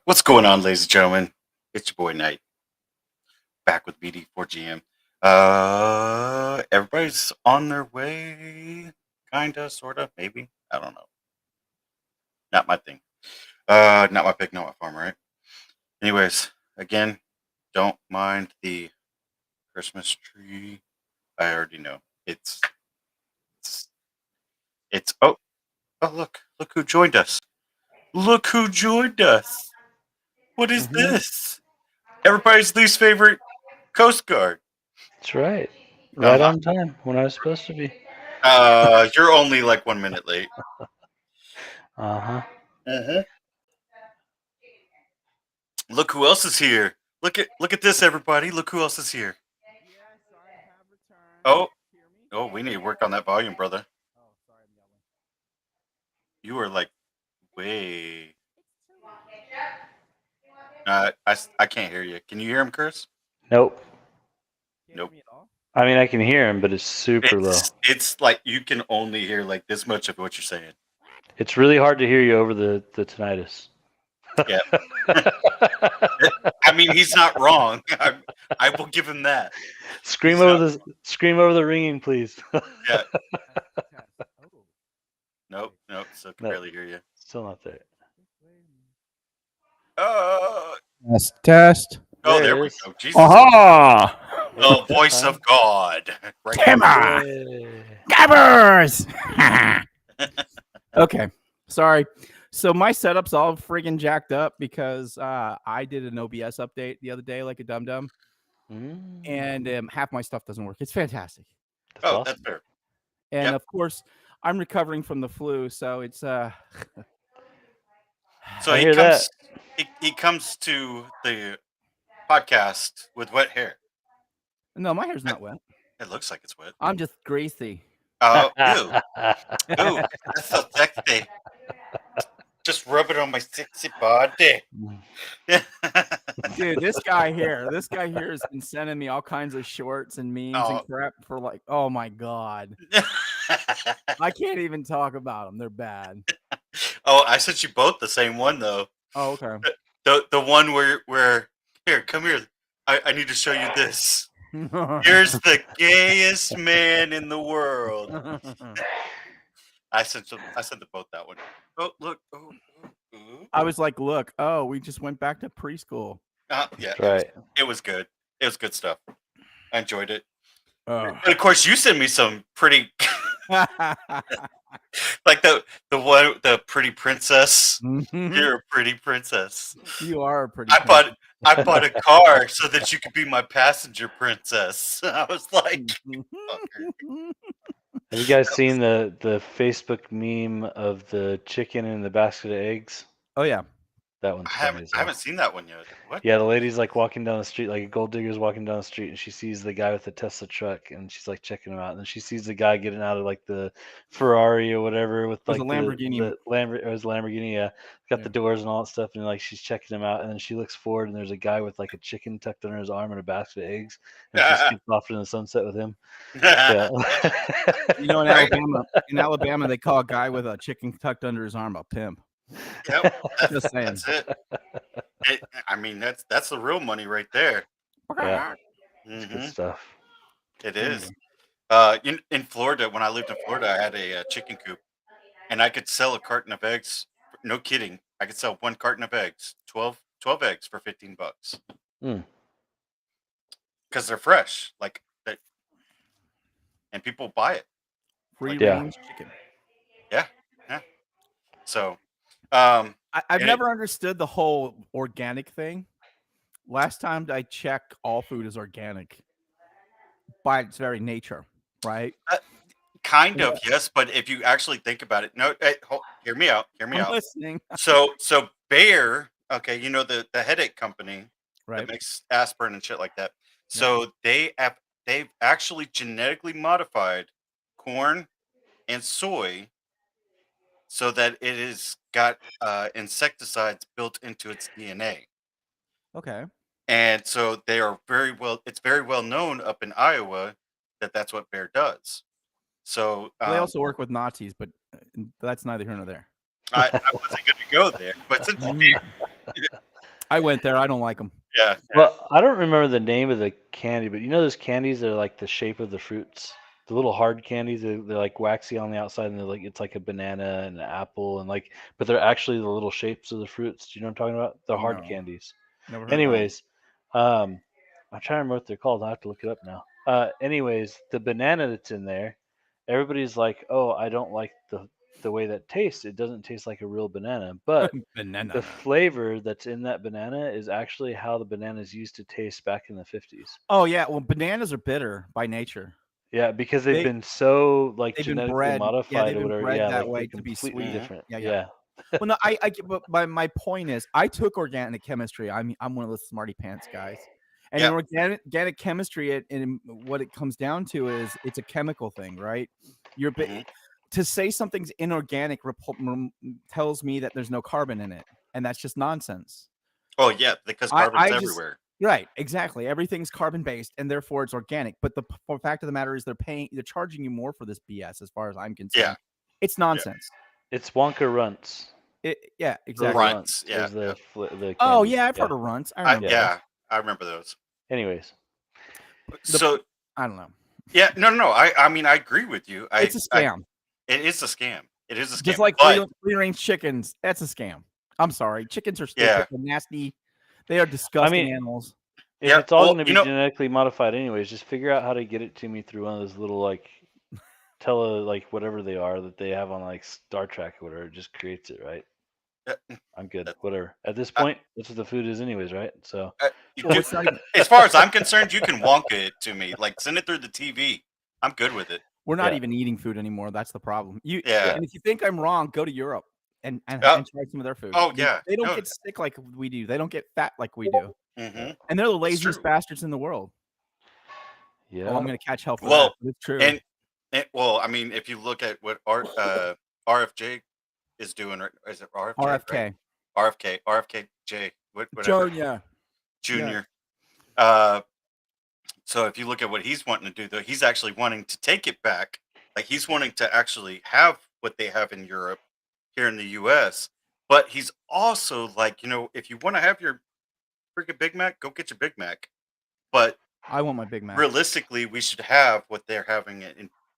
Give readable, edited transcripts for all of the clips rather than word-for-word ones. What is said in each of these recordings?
What's going on, ladies and gentlemen? It's your boy Knight, back with VD4GM. Everybody's on their way, kinda, sorta, maybe. I don't know. Not my thing. Not my pick, not my farm, right? Anyways, again, don't mind the Christmas tree. I already know. It's oh look who joined us. Look who joined us. What is this? Everybody's least favorite Coast Guard. That's right. Right on time when I was supposed to be. You're only like 1 minute late. Uh-huh. Look who else is here. Look at this, everybody. Look who else is here. Oh, we need to work on that volume, brother. You are like way. I can't hear you. Can you hear him, Chris? Nope. Nope. I mean, I can hear him, but it's super low. It's like you can only hear like this much of what you're saying. It's really hard to hear you over the tinnitus. Yeah. I mean, he's not wrong. I will give him that. Scream over the ringing, please. Yeah. Nope. Still can barely hear you. Still not there. Test. Oh, there we go. Jesus. Aha! The voice of God. Timmer! Gabbers! Okay. Sorry. So my setup's all friggin' jacked up because I did an OBS update the other day like a dum-dum. And half my stuff doesn't work. It's fantastic. That's fair. And of course, I'm recovering from the flu, so it's So he comes to the podcast with wet hair. No, my hair's not wet. It looks like it's wet. I'm just greasy. Oh, ew. Ooh, that's so sexy. Just rub it on my sexy body. Dude, this guy here has been sending me all kinds of shorts and memes and crap for like, oh my God. I can't even talk about them. They're bad. Oh, I sent you both the same one though. Oh, okay. The one where here, come here. I need to show you this. Here's the gayest man in the world. I sent them both that one. Oh, look. Oh. I was like, look, we just went back to preschool. Yeah, right. It was good. It was good stuff. I enjoyed it. And of course, you sent me some pretty, like the pretty princess. You're a pretty princess. You are a pretty. I bought a car so that you could be my passenger princess. I was like, have you guys seen the Facebook meme of the chicken in the basket of eggs? Oh yeah, that one's funny. I haven't seen that one yet. What? Yeah, the lady's like walking down the street, like a gold digger's walking down the street, and she sees the guy with the Tesla truck, and she's like checking him out, and then she sees the guy getting out of like the Ferrari or whatever with like the Lamborghini. It was Lamborghini, yeah. Got the doors and all that stuff, and like she's checking him out, and then she looks forward, and there's a guy with like a chicken tucked under his arm and a basket of eggs, and she skips off into the sunset with him. Yeah. You know, in Alabama, they call a guy with a chicken tucked under his arm a pimp. Yep, that's it. I mean, that's the real money right there. Yeah, good stuff. It is. In Florida, when I lived in Florida, I had a chicken coop, and I could sell a carton of eggs. No kidding, I could sell one carton of eggs, 12 eggs for $15, because they're fresh, like that, and people buy it. Free range chicken. Yeah. So. I've never understood the whole organic thing. Last time I checked, all food is organic by its very nature, right? Kind of, yes, but if you actually think about it, no, hear me out. I'm listening. So Bayer, okay, you know the headache company, right, that makes aspirin and shit like that. So they've actually genetically modified corn and soy so that it has got insecticides built into its DNA. Okay. And so they are it's very well known up in Iowa that that's what Bayer does. So they also work with Nazis, but that's neither here nor there. I wasn't going to go there, but since I went there. I don't like them. Yeah. Well, I don't remember the name of the candy, but you know those candies that are like the shape of the fruits, the little hard candies. They're like waxy on the outside, and they're like it's like a banana and an apple, and like, but they're actually the little shapes of the fruits. Do you know what I'm talking about? The hard No. candies. Never heard of that. Anyways, I'm trying to remember what they're called. I have to look it up now. Anyways, the banana that's in there, everybody's like, "Oh, I don't like the way that tastes. It doesn't taste like a real banana." But Banana. the flavor that's in that banana is actually how the bananas used to taste back in the 50s. Oh yeah, well, bananas are bitter by nature. Yeah, because they've They- been so like they've been genetically bred- yeah, modified they've or been whatever. bred Yeah, that like way they're to be completely sweet. different. Yeah, Yeah. Well, no, but my point is, I took organic chemistry. I'm one of those smarty pants guys, and in organic chemistry, and what it comes down to is it's a chemical thing, right? To say something's inorganic tells me that there's no carbon in it, and that's just nonsense. Oh yeah, because carbon's everywhere. Right, exactly. Everything's carbon based, and therefore it's organic. But the fact of the matter is, they're charging you more for this BS. As far as I'm concerned, Yeah, it's nonsense. It's Wonka Runts. Yeah, exactly. Runts. Yeah. Is the Oh candy. yeah, I've heard of runts. I remember. Yeah, I remember those. Anyways, So I don't know. yeah, no. I mean, I agree with you. It's a scam. It is a scam. It is a scam. Just like free range chickens, that's a scam. I'm sorry, chickens are stupid and nasty. They are disgusting animals. If it's all going to be genetically modified anyways, just figure out how to get it to me through one of those little like whatever they are that they have on like Star Trek or whatever. It just creates it, right? I'm good. Whatever. At this point, that's what the food is anyways, right? So as far as I'm concerned, you can Wonka it to me. Like send it through the TV. I'm good with it. We're not even eating food anymore. That's the problem. And if you think I'm wrong, go to Europe and try some of their food. Oh yeah. They don't get sick like we do. They don't get fat like we do. Mm-hmm. And they're the laziest bastards in the world. Yeah. Oh, I'm gonna catch hell for that. It's true. And well, I mean, if you look at what RFJ is doing, is it RFJ? RFK. Right? RFKJ. Whatever. Junior. So if you look at what he's wanting to do, though, he's actually wanting to take it back. Like he's wanting to actually have what they have in Europe here in the U.S. But he's also like, if you want to have your freaking Big Mac, go get your Big Mac. But I want my Big Mac. Realistically, we should have what they're having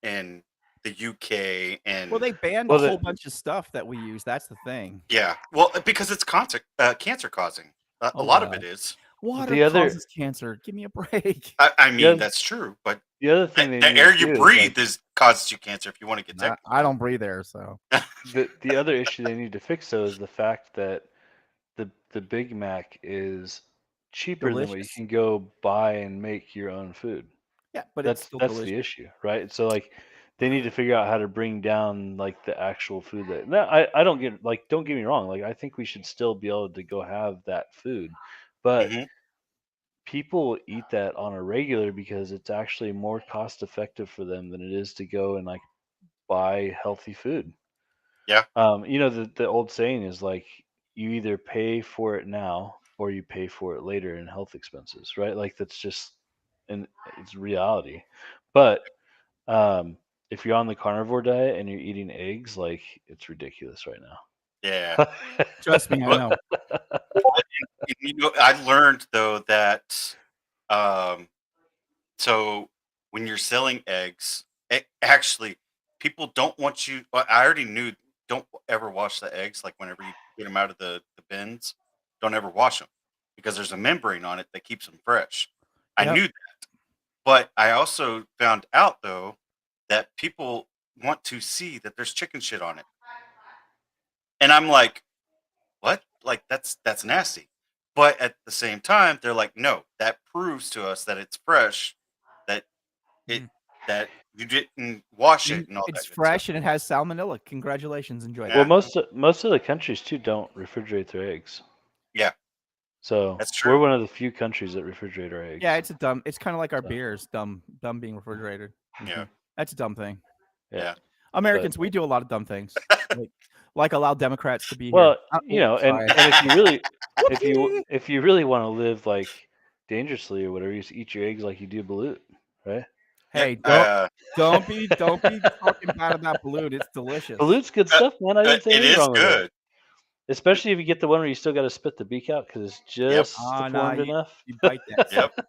in the UK and they banned a whole bunch of stuff that we use. That's the thing. Yeah, well, because it's cancer causing. A lot of it is. Water causes cancer. Give me a break. I mean, that's true, but the other thing the air you breathe causes you cancer if you want to get technical. I don't breathe air, so. The other issue they need to fix though is the fact that the Big Mac is cheaper than what you can go buy and make your own food. Yeah, but that's the issue, right? So like they need to figure out how to bring down like the actual food that. No, I don't get don't get me wrong. Like I think we should still be able to go have that food, but people eat that on a regular because it's actually more cost effective for them than it is to go and like buy healthy food. Yeah. The old saying is like you either pay for it now or you pay for it later in health expenses, right? Like that's just and it's reality. But if you're on the carnivore diet and you're eating eggs, like it's ridiculous right now. Yeah. Trust me, I know. I learned though that so when you're selling eggs, actually people don't want you. I already knew. Don't ever wash the eggs. Like whenever you get them out of the bins, don't ever wash them because there's a membrane on it that keeps them fresh. I knew that, but I also found out though that people want to see that there's chicken shit on it, and I'm like, what? Like that's nasty. But at the same time, they're like, no, that proves to us that it's fresh, that that you didn't wash it and all that. It's fresh and it has salmonella. Congratulations, enjoy it. Well, most of the countries too don't refrigerate their eggs. Yeah. So that's true. We're one of the few countries that refrigerate our eggs. Yeah, it's kind of like our beers, dumb being refrigerated. Yeah. That's a dumb thing. Yeah. Americans, we do a lot of dumb things. like allow Democrats to be here. Well, and if you really if you really want to live like dangerously or whatever, you just eat your eggs like you do balut, right? Hey, don't be talking bad about balut. It's delicious. Balut's good stuff, man. I didn't say anything wrong with it. Especially if you get the one where you still got to spit the beak out because it's just Nah, deformed enough. you bite that. Yep.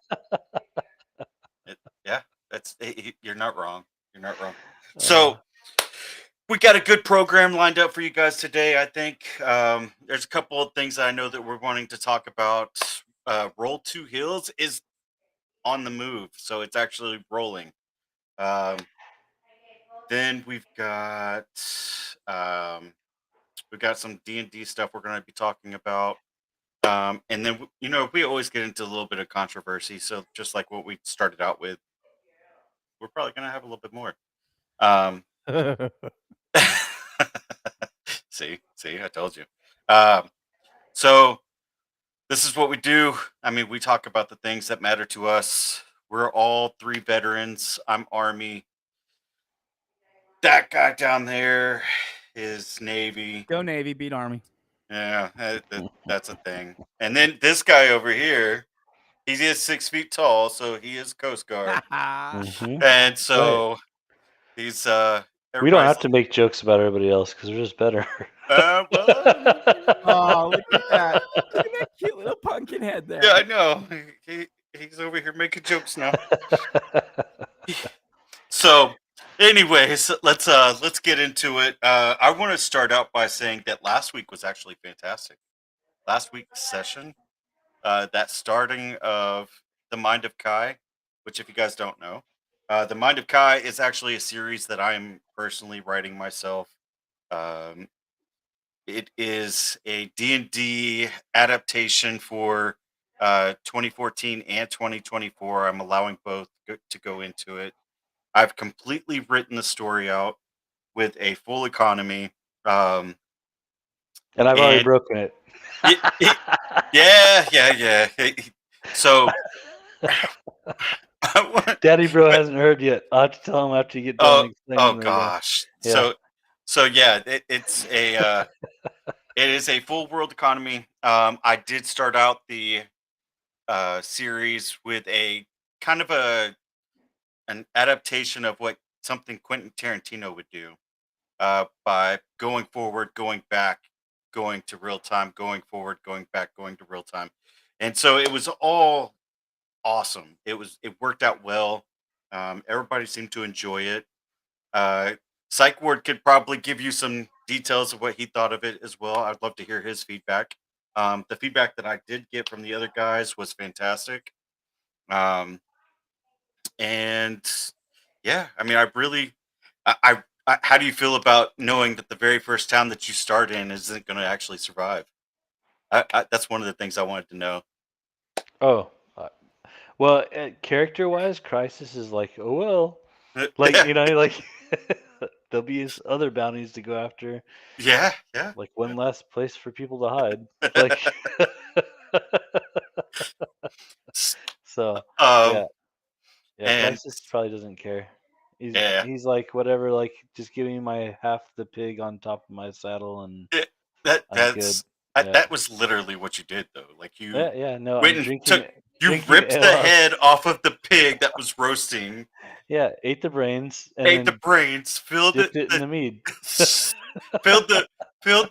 Yeah. That's you're not wrong. You're not wrong. So we got a good program lined up for you guys today. I think there's a couple of things that I know that we're wanting to talk about. Roll 2 Hills is on the move, so it's actually rolling. Then we've got some D&D stuff we're going to be talking about. And then we always get into a little bit of controversy. So just like what we started out with, we're probably going to have a little bit more. See, I told you. So this is what we do. I mean, we talk about the things that matter to us. We're all 3 veterans. I'm Army. That guy down there is Navy. Go Navy, beat Army. Yeah, that's a thing. And then this guy over here, he is 6 feet tall, so he is Coast Guard. Mhm. And so he's We don't everybody's have to make jokes about everybody else because they're just better. well, Oh, look at that! Look at that cute little pumpkin head there. yeah, I know. He's over here making jokes now. So, anyways, let's get into it. I want to start out by saying that last week was actually fantastic. Last week's session, that starting of The Mind of Kai, which if you guys don't know, The Mind of Kai is actually a series that I'm personally writing myself. Um, it is a D&D adaptation for 2014 and 2024. I'm allowing both to go into it. I've completely written the story out with a full economy. And I've already And broken it. yeah. So, Daddy Bro hasn't heard yet. I'll have to tell him after you get done explaining oh the gosh. Yeah. So yeah, it's a it is a full world economy. I did start out the series with a kind of an adaptation of what something Quentin Tarantino would do, by going forward, going back, going to real time, going forward, going back, going to real time. And so it was all awesome. It worked out well. Everybody seemed to enjoy it. Psych Ward could probably give you some details of what he thought of it as well. I'd love to hear his feedback. The feedback that I did get from the other guys was fantastic. And yeah, I mean, how do you feel about knowing that the very first town that you start in isn't going to actually survive? That's one of the things I wanted to know. Oh, well, character-wise, Crisis is like, oh well, like like there'll be other bounties to go after. Yeah. Like one less place for people to hide. Like, so yeah. And Crisis probably doesn't care. yeah, He's like whatever. Like, just give me my half the pig on top of my saddle, and I'm good. that was literally what you did though. Like you No, went I'm and drinking ripped the ale. head off of the pig that was roasting. Yeah, ate the brains and Ate then the brains, filled dipped it in the mead. filled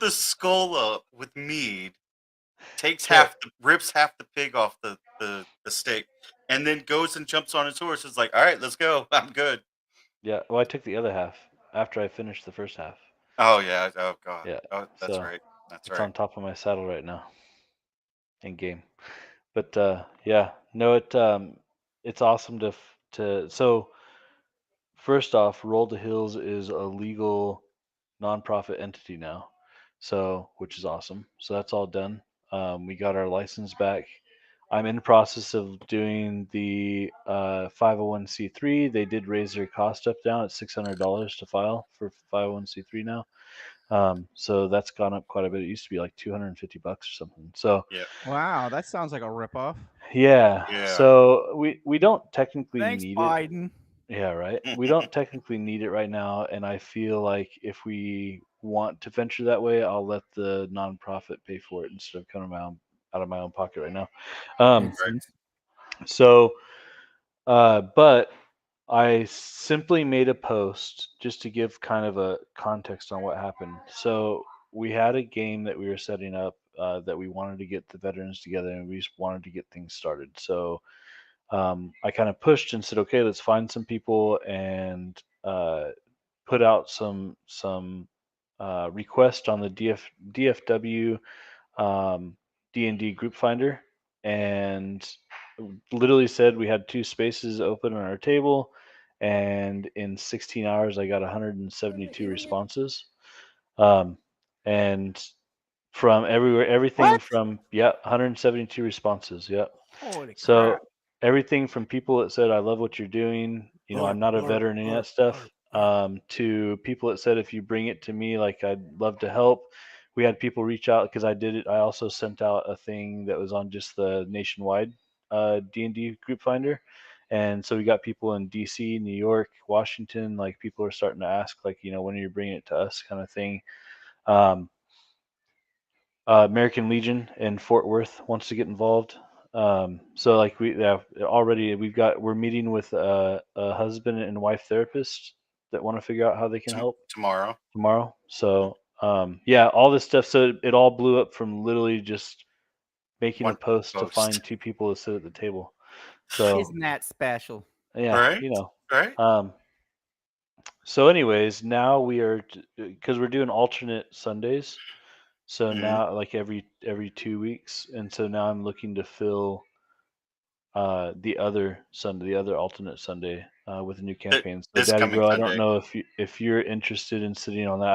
the skull up with mead. Rips half the pig off the steak, and then goes and jumps on his horse. It's like, all right, let's go. I'm good. Yeah. Well, I took the other half after I finished the first half. Oh yeah. Oh god. Yeah. Oh, that's So right. That's it's right. on top of my saddle right now in game. But yeah, no, it's awesome to. So first off, Roll to Hills is a legal nonprofit entity now, so which is awesome. So that's all done. We got our license back. I'm in the process of doing the 501c3. They did raise their cost up down at $600 to file for 501c3 now. So that's gone up quite a bit. It used to be like $250 or something. So Yeah. Wow, that sounds like a ripoff. yeah. So we don't technically Thanks, need Biden. it. Yeah, right. We don't technically need it right now, and I feel like if we want to venture that way, I'll let the nonprofit pay for it instead of coming out of my own pocket right now. So, but I simply made a post just to give kind of a context on what happened. So we had a game that we were setting up that we wanted to get the veterans together, and we just wanted to get things started. So I kind of pushed and said, okay, let's find some people and put out some request on the DFW D&D group finder, and literally said we had 2 spaces open on our table, and in 16 hours I got 172 responses, and from everywhere, everything What? from 172 responses. Yep. Holy So crap! everything from people that said, "I love what you're doing," I'm not a veteran, any of that stuff, to people that said, "If you bring it to me, like I'd love to help." We had people reach out because I did it. I also sent out a thing that was on just the nationwide D&D group finder, and so we got people in DC, New York, Washington. Like people are starting to ask, like, when are you bringing it to us, kind of thing. Um, American Legion in Fort Worth wants to get involved. So like we're meeting with a husband and wife therapist that want to figure out how they can help tomorrow. tomorrow. So yeah, all this stuff. So it all blew up from literally just making a One post to post. find 2 people to sit at the table. So Isn't that special? yeah, Right. Right. So anyways, now we are, because we're doing alternate Sundays. So hmm now, like every 2 weeks, and so now I'm looking to fill the other Sunday, the other alternate Sunday, with a new campaign. So, This Daddy coming Bro, I don't Sunday. know if you're interested in sitting on that.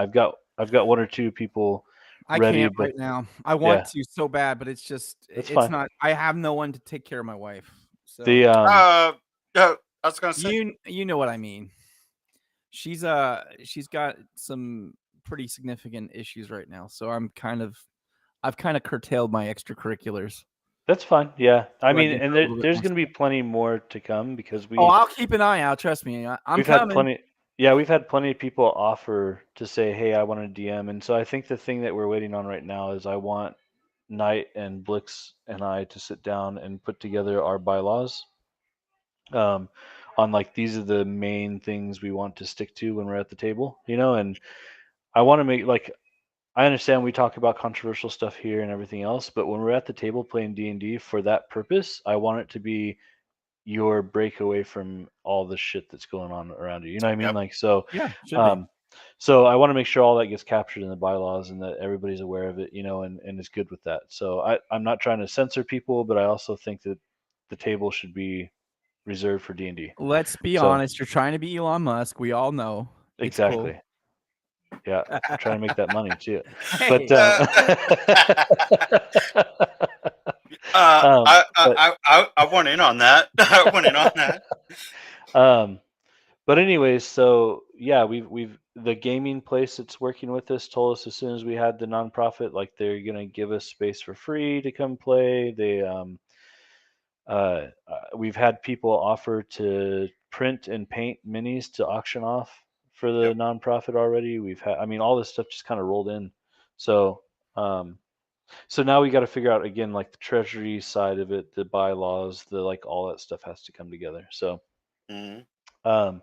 I've got 1 or 2 people I ready, can't but right now. I want yeah, to so bad, but that's it's fine. not. I have no one to take care of my wife. So The No, I was gonna say. you know what I mean. She's got some pretty significant issues right now. So I've kind of curtailed my extracurriculars. That's fine. Yeah, I So I mean, give and her a little bit there's more going to be stuff. plenty more to come because Oh, I'll keep an eye out. Trust me, I'm we've had coming. plenty. Yeah, we've had plenty of people offer to say, "Hey, I want to DM," and so I think the thing that we're waiting on right now is I want Knight and Blix and I to sit down and put together our bylaws, um, on like these are the main things we want to stick to when we're at the table, and I want to make like I understand we talk about controversial stuff here and everything else, but when we're at the table playing D&D for that purpose, I want it to be your break away from all the shit that's going on around you. You know what I mean? Yep. Like so, Yeah, should be. um, so I want to make sure all that gets captured in the bylaws and that everybody's aware of it, and is good with that. So I'm not trying to censor people, but I also think that the table should be reserved for D&D. Let's be So honest. You're trying to be Elon Musk. We all know it's cool. exactly, yeah, I'm trying to make that money too. But Hey, I, but I want in on that. I want in on that. um, but anyways, so yeah, we've the gaming place that's working with us told us as soon as we had the nonprofit, like they're gonna give us space for free to come play. We've had people offer to print and paint minis to auction off for the Yep. nonprofit already. We've had, I mean, all this stuff just kind of rolled in. So, um, so now we got to figure out again, like the treasury side of it, the bylaws, the like all that stuff has to come together. So, hmm um,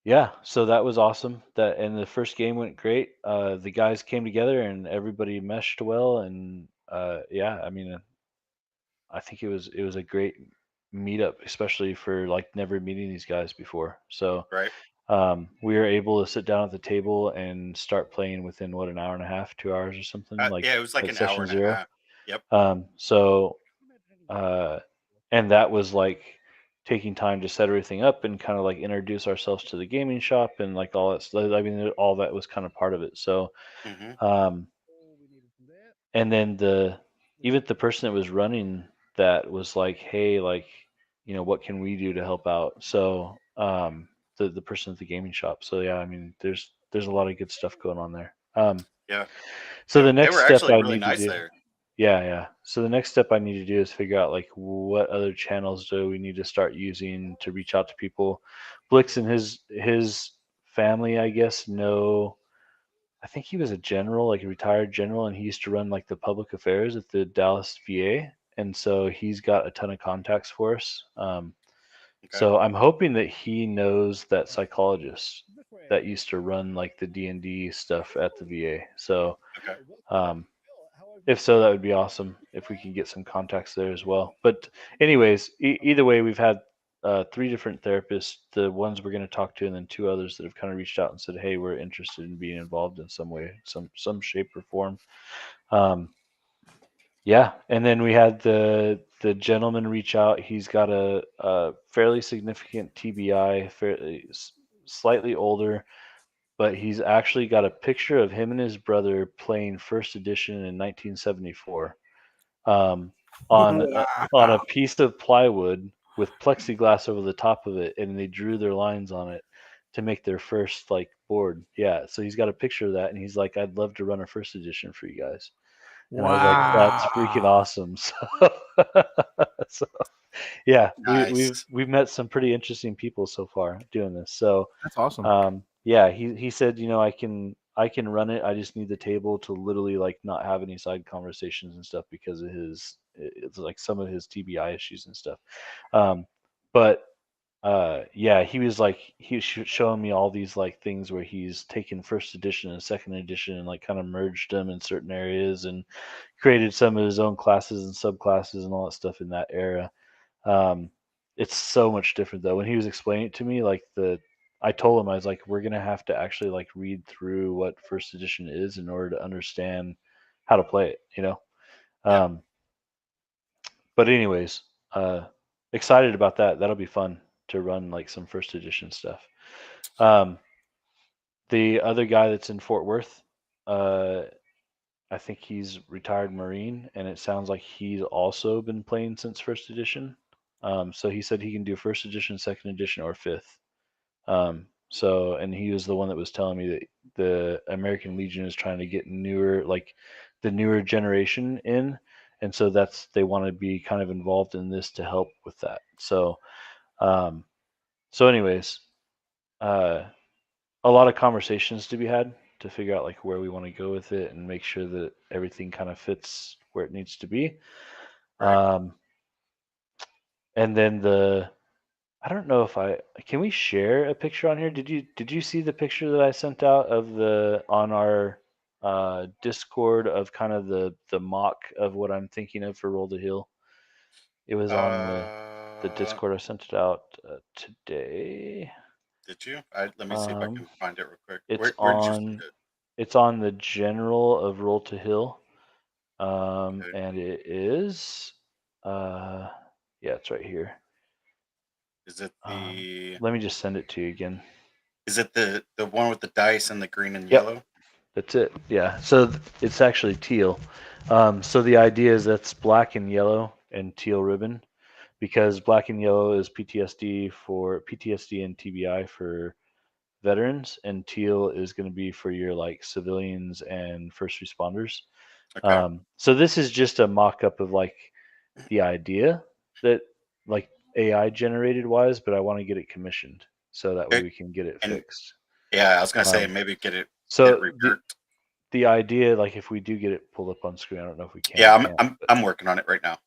yeah, so that was awesome. That and the first game went great. The guys came together and everybody meshed well, and yeah, I mean, I think it was a great meetup, especially for like never meeting these guys before. So Right. we were able to sit down at the table and start playing within what, an hour and a half, 2 hours or something, like Yeah, it was like at an hour session and a 0. half. Yep. So uh, and that was like taking time to set everything up and kind of like introduce ourselves to the gaming shop and like all that stuff. I mean, all that was kind of part of it. So hmm um, and then even the person that was running that was like, hey, like, what can we do to help out? So the person at the gaming shop. So yeah, I mean, there's a lot of good stuff going on there. Yeah. So the They next were step actually I really need to nice do, there. yeah. So the next step I need to do is figure out like what other channels do we need to start using to reach out to people. Blix and his family, I guess, know. I think he was a general, like a retired general, and he used to run like the public affairs at the Dallas VA, and so he's got a ton of contacts for us. Okay. So I'm hoping that he knows that psychologist, that used to run like the D&D stuff at the VA. So Okay. if so, that would be awesome if we can get some contacts there as well. But anyways, either way, we've had 3 different therapists, the ones we're going to talk to, and then 2 others that have kind of reached out and said, "Hey, we're interested in being involved in some way, some shape or form." Yeah, and then we had the gentleman reach out. He's got a fairly significant TBI, fairly slightly older, but he's actually got a picture of him and his brother playing first edition in 1974 um, on on a piece of plywood with plexiglass over the top of it, and they drew their lines on it to make their first like board. Yeah, so he's got a picture of that, and he's like, "I'd love to run a first edition for you guys." And I was like, "That's freaking awesome!" So yeah, Nice. we've met some pretty interesting people so far doing this. So That's awesome. yeah, he said, I can run it. I just need the table to literally like not have any side conversations and stuff because of it's like some of his TBI issues and stuff. But yeah, he was like showing me all these like things where he's taken first edition and second edition and like kind of merged them in certain areas and created some of his own classes and subclasses and all that stuff in that era. Um, it's so much different though. When he was explaining it to me, I told him, I was like, we're gonna have to actually like read through what first edition is in order to understand how to play it, you know. Yeah. Um, but anyways, uh, excited about that. That'll be fun to run like some first edition stuff. Um, the other guy that's in Fort Worth, uh, I think he's retired Marine, and it sounds like he's also been playing since first edition. So he said he can do first edition, second edition, or fifth. And he was the one that was telling me that the American Legion is trying to get newer, like the newer generation in, and so they want to be kind of involved in this to help with that. Um, so anyways, uh, a lot of conversations to be had to figure out like where we want to go with it and make sure that everything kind of fits where it needs to be. Right. And then I don't know if can we share a picture on here? Did you see the picture that I sent out of on our Discord of kind of the mock of what I'm thinking of for Roll the Hill? It was on the Discord. I sent it out today. Did you? Let me see if I can find it real quick. It's Where did you send it? It's on the general of Roll to Hill, Okay. and it is yeah, it's right here. Is it the Let me just send it to you again. Is it the one with the dice and the green and Yep. yellow? That's it. Yeah. So it's actually teal. So the idea is that's black and yellow and teal ribbon, because black and yellow is PTSD and TBI for veterans, and teal is going to be for your like civilians and first responders. Okay. So this is just a mock-up of like the idea that like AI generated wise, but I want to get it commissioned so that way Okay. we can get it And fixed. yeah, I was gonna say maybe get it So reworked. the idea, like if we do get it pulled up on screen, I don't know if we can. Yeah, or can't, I'm working on it right now.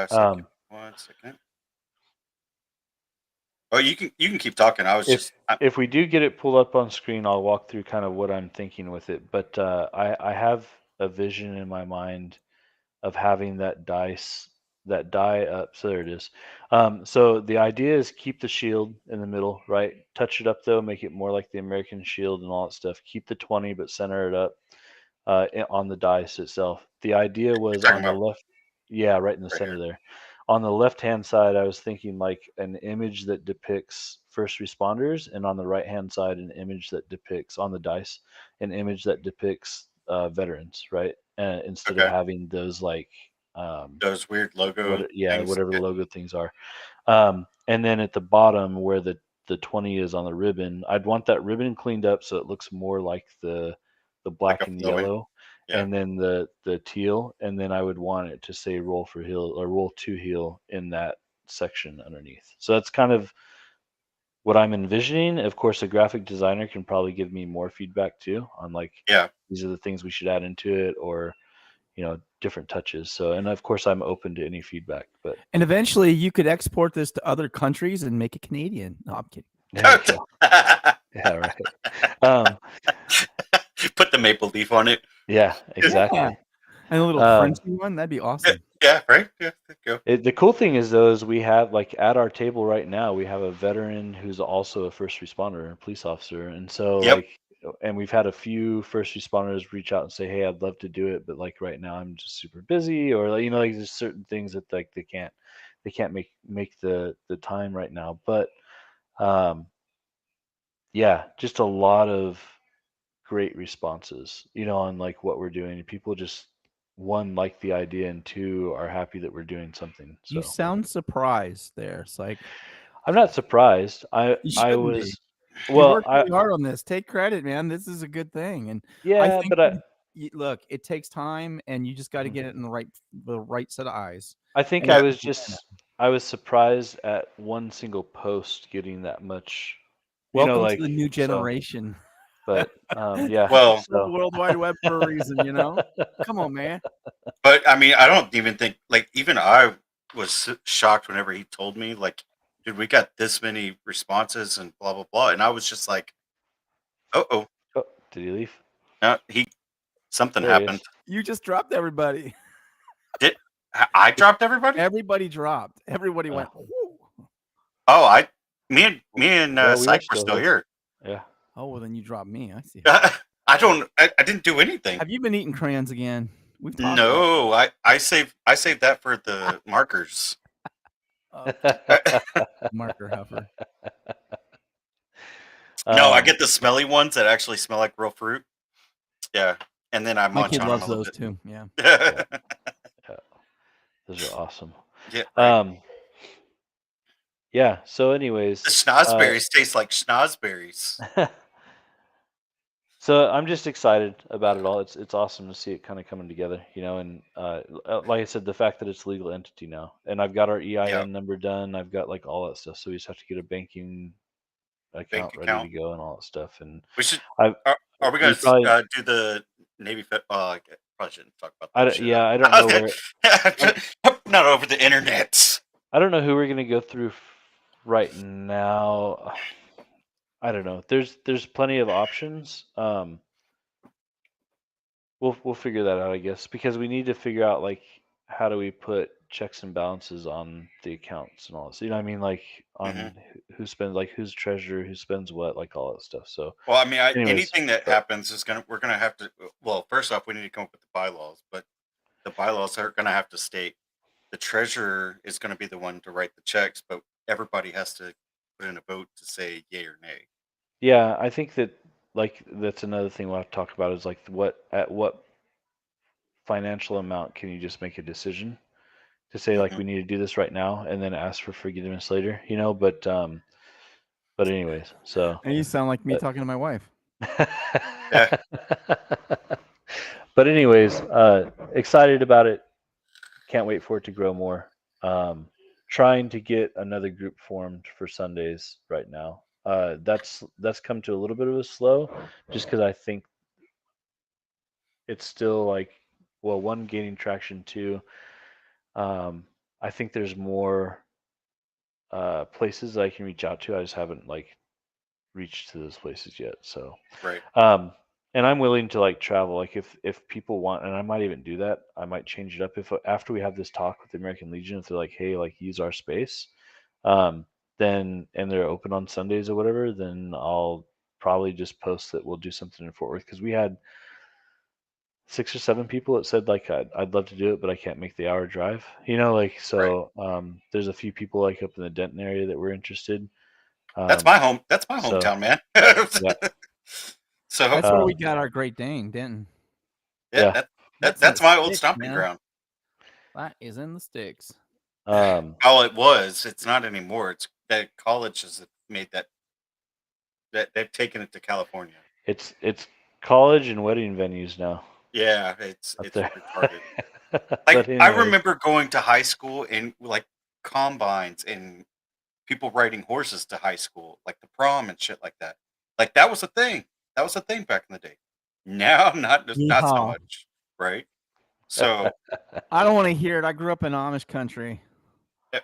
So give me 1 second. Oh, you can keep talking. I was if we do get it pulled up on screen, I'll walk through kind of what I'm thinking with it. But I have a vision in my mind of having that die up. So there it is. So the idea is keep the shield in the middle, right? Touch it up though, make it more like the American shield and all that stuff. Keep the 20, but center it up on the dice itself. The idea was talking on the about left, yeah, right in the right center here. there. On the left hand side, I was thinking like an image that depicts first responders, and on the right hand side, an image that depicts on the dice, an image that depicts veterans, right? Instead of Okay. having those like Those weird logo things. whatever the logo things are. And then at the bottom where the 20 is on the ribbon, I'd want that ribbon cleaned up so it looks more like the Like black a and flowing. yellow, Yeah. and then the teal, and then I would want it to say roll for heal or roll to heal in that section underneath. So that's kind of what I'm envisioning. Of course, a graphic designer can probably give me more feedback too on like Yeah. these are the things we should add into it, or different touches. So, and of course I'm open to any feedback, but And eventually you could export this to other countries and make it Canadian. No, I'm kidding. there you go. Yeah, right. Put the maple leaf on it. Yeah, exactly. Yeah. And a little Frenchy one, that'd be awesome. Yeah, right. Yeah, there you go. The cool thing is though is we have like at our table right now we have a veteran who's also a first responder, a police officer, and so Yep. like and we've had a few first responders reach out and say, hey, I'd love to do it, but like right now I'm just super busy, or like like there's certain things that like they can't make the time right now, but um yeah, just a lot of great responses, on like what we're doing. People just one like the idea and two are happy that we're doing something. You So sound surprised there. It's like I'm not surprised. I you I shouldn't be. was You well, worked really hard on this. Take credit, man. This is a good thing. And I yeah, think but look, it takes time and you just got to Mhm. get it in the right set of eyes. I think And I was surprised at one single post getting that much, welcome to like the new so. generation. But yeah, Well, The World Wide Web for a reason, Come on, man. but I mean, I don't even think like even I was shocked whenever he told me like, dude, we got this many responses and blah blah blah, and I was just like, oh, Oh, did he leave? no, something There he happened. is. You just dropped everybody. Did I dropped everybody? Everybody dropped. Everybody went. Whoo. Oh, me and Well, we are Syke were still still here. here. Yeah. Oh well, then you dropped me. I see. I didn't do anything. Have you been eating crayons again? We've talked about No, I saved that for the markers. marker huffer. No, I get the smelly ones that actually smell like real fruit. Yeah, and then I My munch kid on loves them a those little too. Yeah. bit. Yeah. Those are awesome. Yeah, right. Yeah. So, anyways, The schnozberries taste like schnozberries. so I'm just excited about it all. It's awesome to see it kind of coming together, and like I said, the fact that it's a legal entity now, and I've got our EIN Yeah, number done. I've got like all that stuff. So we just have to get a banking bank account ready to account. go and all that stuff. And We should. I Are we we gonna probably do the Navy Fed? I probably shouldn't talk about I that don't, shit. yeah I don't know where Not over the internet. I don't know who we're gonna go through right now. I don't know. There's plenty of options. We'll figure that out, I guess, because we need to figure out like how do we put checks and balances on the accounts and all this. You know what I mean? Like on who spends, like who's treasurer, who spends what, like all that stuff. So, Well, I mean, anyways, anything that but happens is we're gonna have to. Well, first off, we need to come up with the bylaws, but the bylaws are gonna have to state the treasurer is gonna be the one to write the checks, but everybody has to put in a vote to say yay or nay. yeah, I think that like that's another thing we'll have to talk about is like what financial amount can you just make a decision to say like we need to do this right now and then ask for forgiveness later, but anyways, so And you sound like me but talking to my wife. Yeah, but anyways, excited about it. Can't wait for it to grow more. Trying to get another group formed for Sundays right now. That's come to a little bit of a slow, just because I think it's still like, well, one, gaining traction. Two, I think there's more places that I can reach out to. I just haven't like reached to those places yet. So right. and I'm willing to like travel. Like if people want, and I might even do that. I might change it up if after we have this talk with the American Legion, if they're like, hey, like use our space, um, then and they're open on Sundays or whatever, then I'll probably just post that we'll do something in Fort Worth because we had 6 or 7 people that said like I'd love to do it, but I can't make the hour drive. Like Right. so. There's a few people like up in the Denton area that were interested. That's Um, my home. That's my so hometown, man. yeah, So That's where um, we got our Great Dane, Denton. yeah, yeah. That's that's my old sticks, stomping man. ground. That is in the sticks. Oh, it was. It's not anymore. It's that college has made that they've taken it to California. It's college and wedding venues now Yeah, it's up there. retarded. But Like I anyways, remember going to high school and like combines and people riding horses to high school, like the prom and shit like that. Like that was a thing. That was a thing back in the day. Now, not so Yeehaw. much, right? So I don't want to hear it. I grew up in Amish country. eh,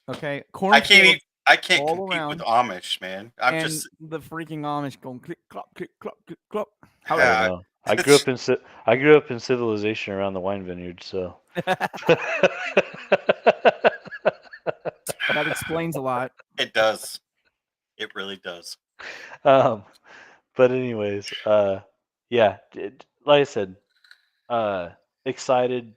Okay, I can't. cornfields. I can't all compete with around. Amish, man. I'm And just the freaking Amish going click clop click clop click clop. How I uh, know. I grew up in civilization around the wine vineyard, so. that explains a lot. it does. It really does. um, but anyways, yeah, like I said, uh, excited,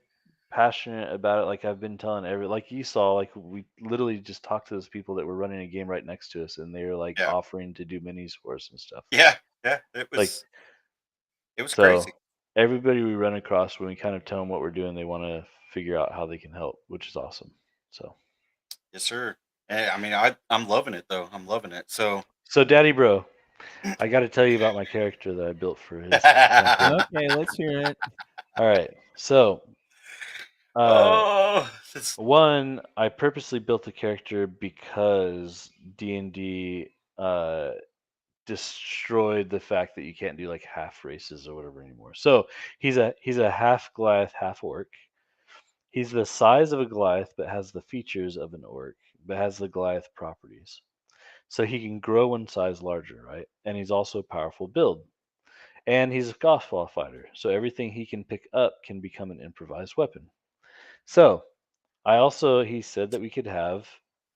passionate about it. Like I've been telling like you saw, like we literally just talked to those people that were running a game right next to us, and they were like Yeah. offering to do minis for us and stuff. Yeah. Yeah. Like It was so, crazy. everybody we run across, when we kind of tell them what we're doing, they want to figure out how they can help, which is awesome. So, Yes, sir. I mean, I'm loving it though. I'm loving it. So Daddy Bro, I got to tell you about my character that I built for his campaign. Okay, let's hear it. All right, so oh, this, one, I purposely built the character because D&D destroyed the fact that you can't do like half races or whatever anymore. So he's a half Goliath, half orc. He's the size of a Goliath, but has the features of an orc, but has the Goliath properties. So he can grow one size larger, right? And he's also a powerful build. And he's a Gothfall fighter, so everything he can pick up can become an improvised weapon. So he said that we could have,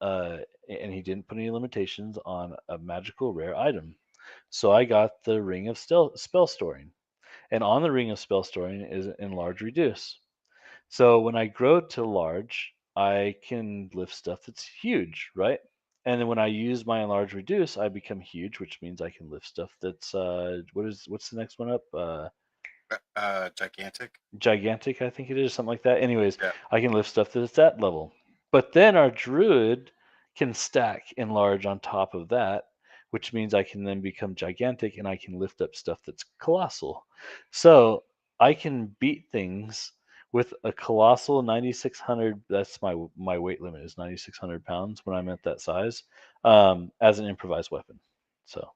uh, and he didn't put any limitations on a magical rare item. So I got the Ring of Spell Storing. And on the Ring of Spell Storing is Enlarge Reduce. So when I grow to large, I can lift stuff that's huge, right? And then when I use my Enlarge Reduce, I become huge, which means I can lift stuff that's what's the next one up? gigantic. Gigantic, I think it is, something like that. Anyways, Yeah. I can lift stuff that's that level. But then our druid can stack enlarge on top of that, which means I can then become gigantic and I can lift up stuff that's colossal. So I can beat things with a colossal 9600. That's my weight limit is 9600 pounds when I'm at that size, as an improvised weapon. So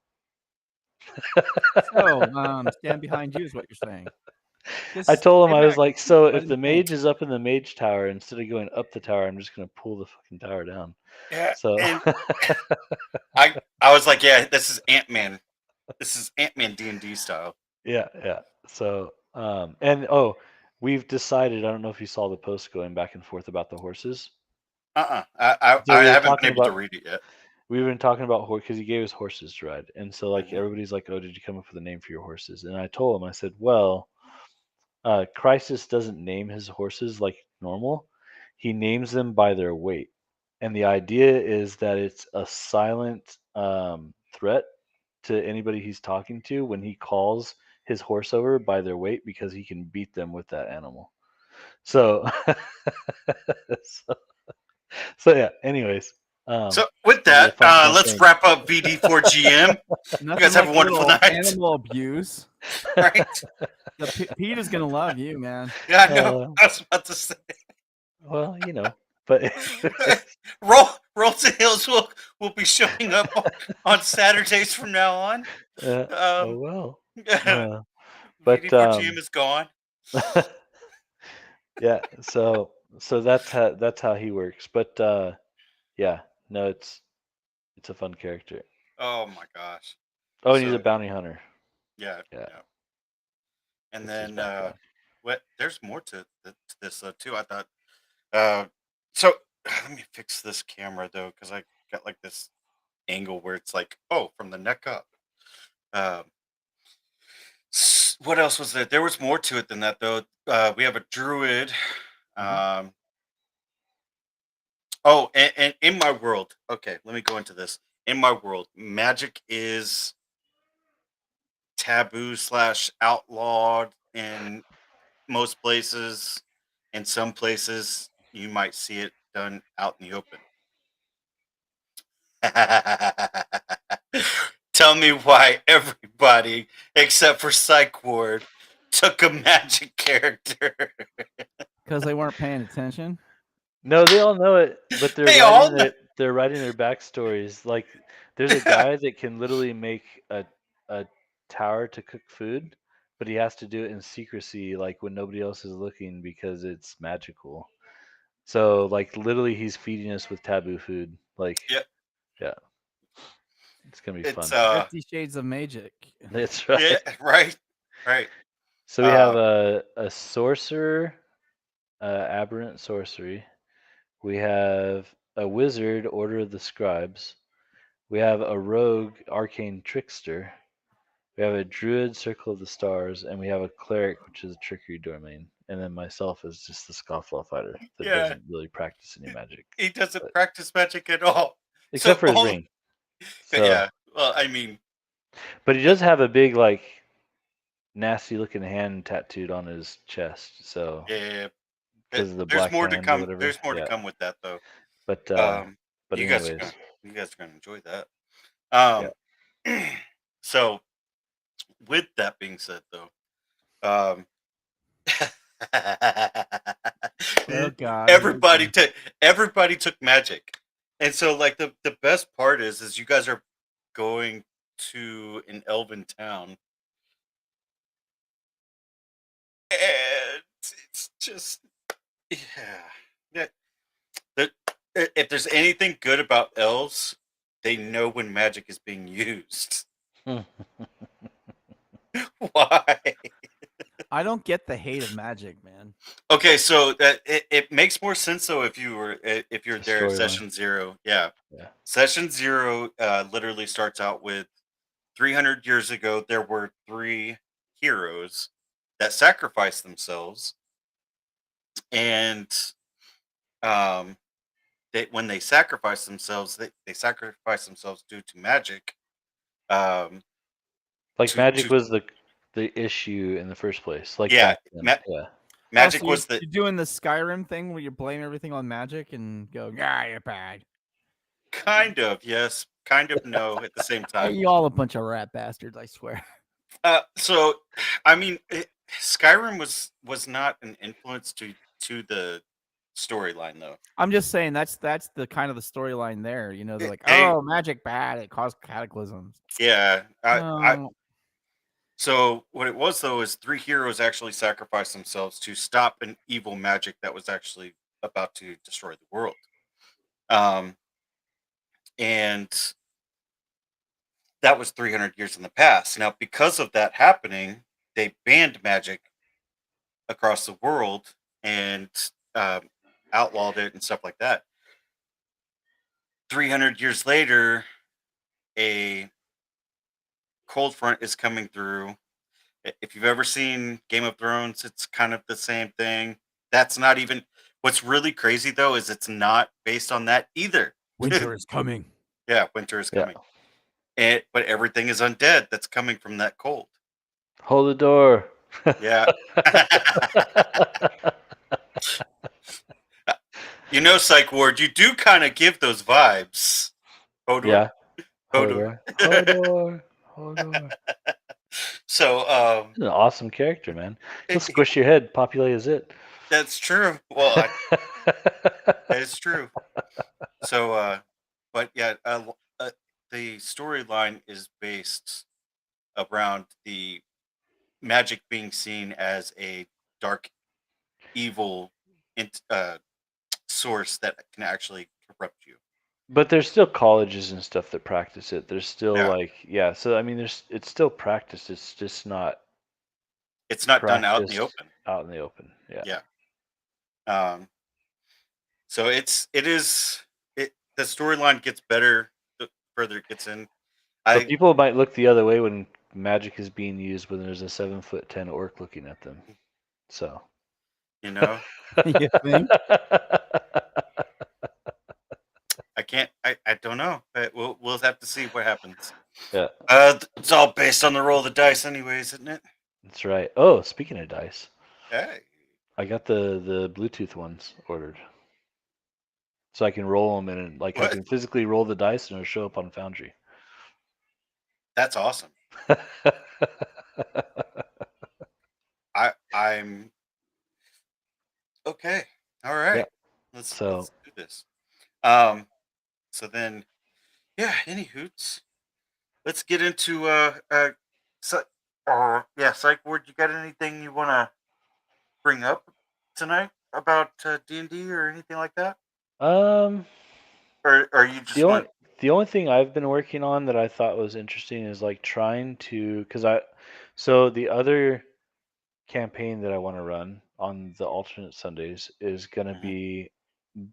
So, stand behind you is what you're saying. I Just told him, stay I was back. like, so Let if him the think. mage is up in the mage tower, instead of going up the tower, I'm just gonna pull the fucking tower down. Yeah. So And I was like, yeah, this is Ant-Man. This is Ant-Man D&D style. yeah. So and we've decided. I don't know if you saw the post going back and forth about the horses. I So we were haven't been talking able to about read it yet. horse because he gave us horses to ride, and so like everybody's like, oh, did you come up with a name for your horses? And I told him, I said, well, Crisis doesn't name his horses like normal. He names them by their weight. And the idea is that it's a silent threat to anybody he's talking to when he calls his horse over by their weight because he can beat them with that animal. So, so, so yeah, anyways. So with This is a that, fun let's campaign. wrap up VD4GM. You Nothing guys have like a a wonderful little night. animal abuse. Right? Pete is gonna love you, man. Yeah, I know. I was about to say. Well, but Rolls and Hills will be showing up on Saturdays from now on. oh Um, well. But VD4GM is gone. yeah, so that's how he works. But yeah, no, it's a fun character. Oh my gosh. Oh, and he's a So bounty hunter. yeah, Yeah, yeah. And that's his then background. what? There's more to this too. I thought. Uh, so let me fix this camera though, because I got like this angle where it's like, oh, from the neck up. Um, what else was there? There was more to it than that though. We have a druid. Um, oh, and in my world, okay, let me go into this. In my world, magic is taboo slash outlawed in most places. In some places, you might see it done out in the open. Tell me why everybody except for Psych Ward took a magic character. Because they weren't paying attention. No, they all know it, but They all know. they're writing their backstories. Like there's a guy that can literally make a tower to cook food, but he has to do it in secrecy, like when nobody else is looking because it's magical. So like literally he's feeding us with taboo food. Like Yep. Yeah. It's gonna be It's fun. 50 Shades of Magic. That's right. yeah, right, right. So we have a sorcerer, aberrant sorcery. We have a wizard, Order of the Scribes. We have a rogue, arcane trickster. We have a druid, Circle of the Stars, and we have a cleric, which is a trickery domain. And then myself is just the scofflaw fighter that Yeah, doesn't really practice any magic, he doesn't but practice magic at all. So except for his all, ring. but So, yeah. Well, I mean, but he does have a big, like, nasty looking hand tattooed on his chest. So, yeah. because of the There's black more to hand or come. whatever. There's more to Yeah. come with that, though. But You guys are gonna, anyways, you guys are gonna enjoy that. yeah. So with that being said, though, um, Oh God. everybody took magic, and so like the best part is you guys are going to an elven town, and it's just yeah. The, if there's anything good about elves, they know when magic is being used. Why? I don't get the hate of magic, man. Okay, so that it makes more sense though if you're The there at storyline. session 0. Yeah. Yeah. Session 0 literally starts out with 300 years ago there were 3 heroes that sacrificed themselves, and um when they sacrificed themselves, they sacrificed themselves due to magic. Um Like magic to was the issue in the first place. Like yeah, back then. Yeah. magic So was the you're doing the Skyrim thing where you blame everything on magic and go, yeah, you're bad. kind of yes, kind of no at the same Hey, time. you all a bunch of rat bastards, I swear. So, I mean, Skyrim was not an influence to the storyline, though. I'm just saying that's the kind of the storyline there. You know, they're like, They, oh, magic bad, it caused cataclysms. yeah, Oh, so what it was though is 3 heroes actually sacrificed themselves to stop an evil magic that was actually about to destroy the world. Um, and that was 300 years in the past. Now, because of that happening, they banned magic across the world and um, outlawed it and stuff like that. 300 years later, a cold front is coming through. If you've ever seen Game of Thrones, it's kind of the same thing. That's not even what's really crazy though is it's not based on that either. winter is coming. Yeah, winter is Yeah. coming. But everything is undead that's coming from that cold. Hold the door. Yeah. You know, Psych Ward, you do kind of give those vibes. Hodor. Yeah. Hodor. Hodor. Hodor. So, He's an awesome character, man. He'll squish your head, populate his it. that's true. Well, that is true. So, but yeah, the storyline is based around the magic being seen as a dark, evil source that can actually corrupt you. But there's still colleges and stuff that practice it. There's still Yeah. like, yeah. So I mean, it's still practiced. It's just not It's not done out in the practiced open. out in the open. Yeah. Yeah. So the storyline gets better the further it gets in. But people might look the other way when magic is being used when there's a 7'10" orc looking at them. So. You know, You think? I don't know. But we'll have to see what happens. Yeah. It's all based on the roll of the dice, anyways, isn't it? That's right. Oh, speaking of dice, Hey. I got the Bluetooth ones ordered, so I can roll them and like I What? can physically roll the dice and it'll show up on Foundry. That's awesome. I'm okay. All right. Yeah. Let's So do this. So then, yeah. Any hoots? Let's get into Psych Ward. You got anything you want to bring up tonight about D&D or anything like that? um, Or you just want? The only thing I've been working on that I thought was interesting is like trying to, so the other campaign that I want to run on the alternate Sundays is going to Mhm. be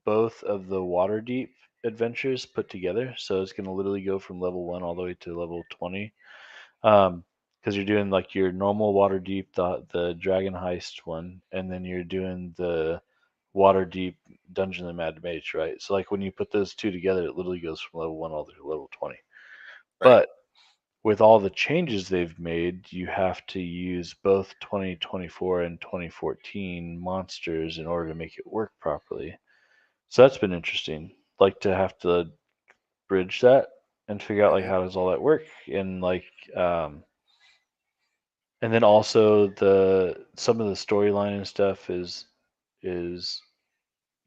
both of the Waterdeep adventures put together. So it's going to literally go from level 1 all the way to level 20. Because you're doing like your normal Waterdeep, the Dragon Heist one, and then you're doing the Waterdeep Dungeon of the Mad Mage, right? So like when you put those two together, it literally goes from level 1 all the way to level 20. Right. But with all the changes they've made, you have to use both 2024 and 2014 monsters in order to make it work properly. So that's been interesting. Like to have to bridge that and figure out like Mhm. how does all that work and like and then also the some of the storyline and stuff is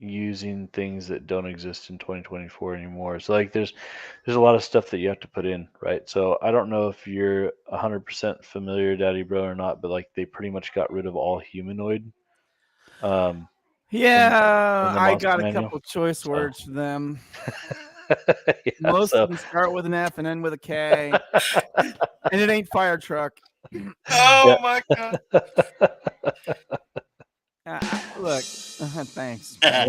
using things that don't exist in 2024 anymore. So like there's a lot of stuff that you have to put in, right? So I don't know if you're 100% familiar, Daddy Bro, or not, but like they pretty much got rid of all humanoid um, in Yeah, the I monster got a manual. couple choice So words for them. yeah, Most so of them start with an F and end with a K, and it ain't fire truck. Oh my god. Look, thanks. I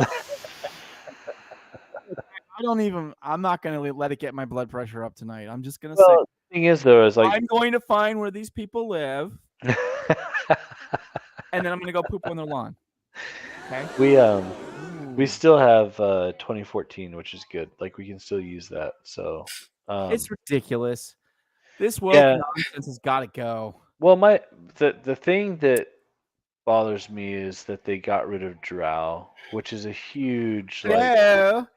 don't even. I'm not gonna let it get my blood pressure up tonight. I'm just gonna say well, the thing is though, is like I'm going to find where these people live, and then I'm gonna go poop on their lawn. Okay. we Ooh. still have 2014, which is good. Like we can still use that. So It's ridiculous. This woke yeah. nonsense has got to go. Well, the thing that bothers me is that they got rid of Drow, which is a huge like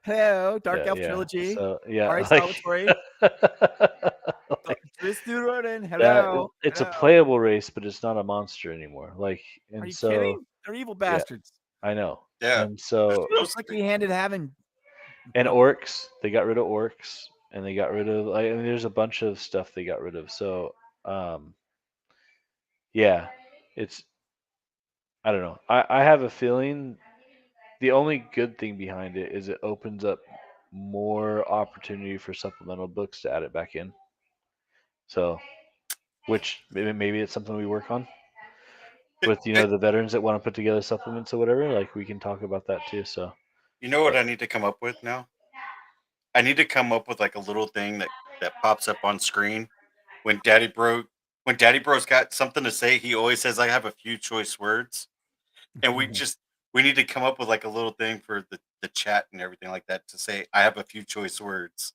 Hello, Dark Elf yeah. trilogy. So yeah, All right, like Salvatore. like This dude running. that Hello, it's a hello. playable race, but it's not a monster anymore. Like Are and you so kidding? They're evil yeah, bastards. I know. Yeah. And That's so what I was It's like he thinking. handed heaven. and orcs, they got rid of orcs and they got rid of like I mean, there's a bunch of stuff they got rid of. So um yeah, it's I don't know. I have a feeling the only good thing behind it is it opens up more opportunity for supplemental books to add it back in. So, which maybe it's something we work on with the veterans that want to put together supplements or whatever. Like we can talk about that too. So, You know what but I need to come up with now? I need to come up with like a little thing that pops up on screen when Daddy Bro's got something to say. He always says, "I have a few choice words," and we need to come up with like a little thing for the chat and everything like that to say, "I have a few choice words."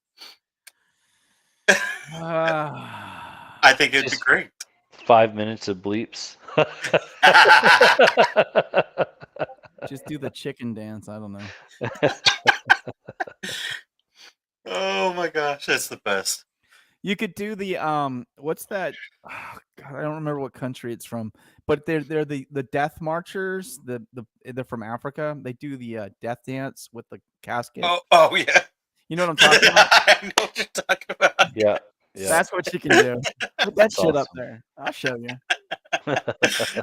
I think it'd be just great. 5 minutes of bleeps. Just do the chicken dance. I don't know. Oh my gosh, that's the best. You could do the what's that? Oh, God, I don't remember what country it's from, but they're the death marchers. They're from Africa. They do the death dance with the casket. Oh yeah. You know what I'm talking about? I know what you're talking about. Yeah, yeah, That's what you can do. Put that that's shit up awesome. there. I'll show you.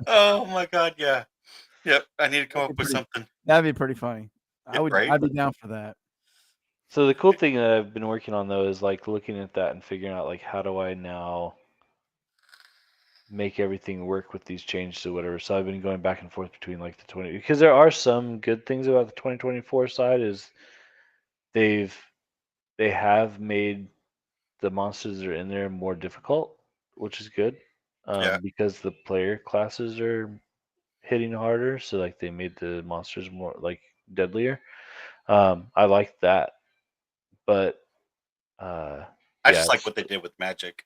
Oh my god, yeah. Yep. I need to come That'd up be with pretty. something. That'd be pretty funny. Yeah, right? I'd be down for that. So the cool thing that I've been working on though is like looking at that and figuring out like how do I now make everything work with these changes or whatever. So I've been going back and forth between like the 20 because there are some good things about the 2024 side is they've they have made the monsters that are in there more difficult, which is good. Yeah. Because the player classes are hitting harder, so like they made the monsters more like deadlier. I like that, but uh, I yeah, just like what they did with magic.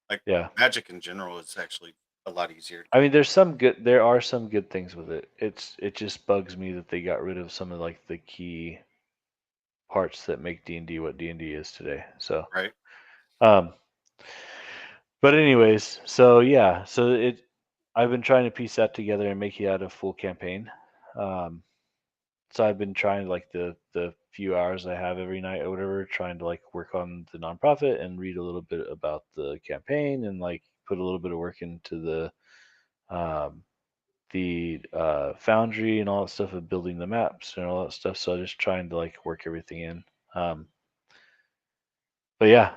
Like yeah. magic in general is actually a lot easier to I come mean, up with. there are some good things with it. It just bugs me that they got rid of some of like the key parts that make D&D what D&D is today. So, Right? um, but anyways, so yeah, I've been trying to piece that together and make it out a full campaign. Um, so I've been trying like the few hours I have every night or whatever, trying to like work on the nonprofit and read a little bit about the campaign and like put a little bit of work into um, the foundry and all that stuff of building the maps and all that stuff. So I'm just trying to like work everything in. Um, But yeah,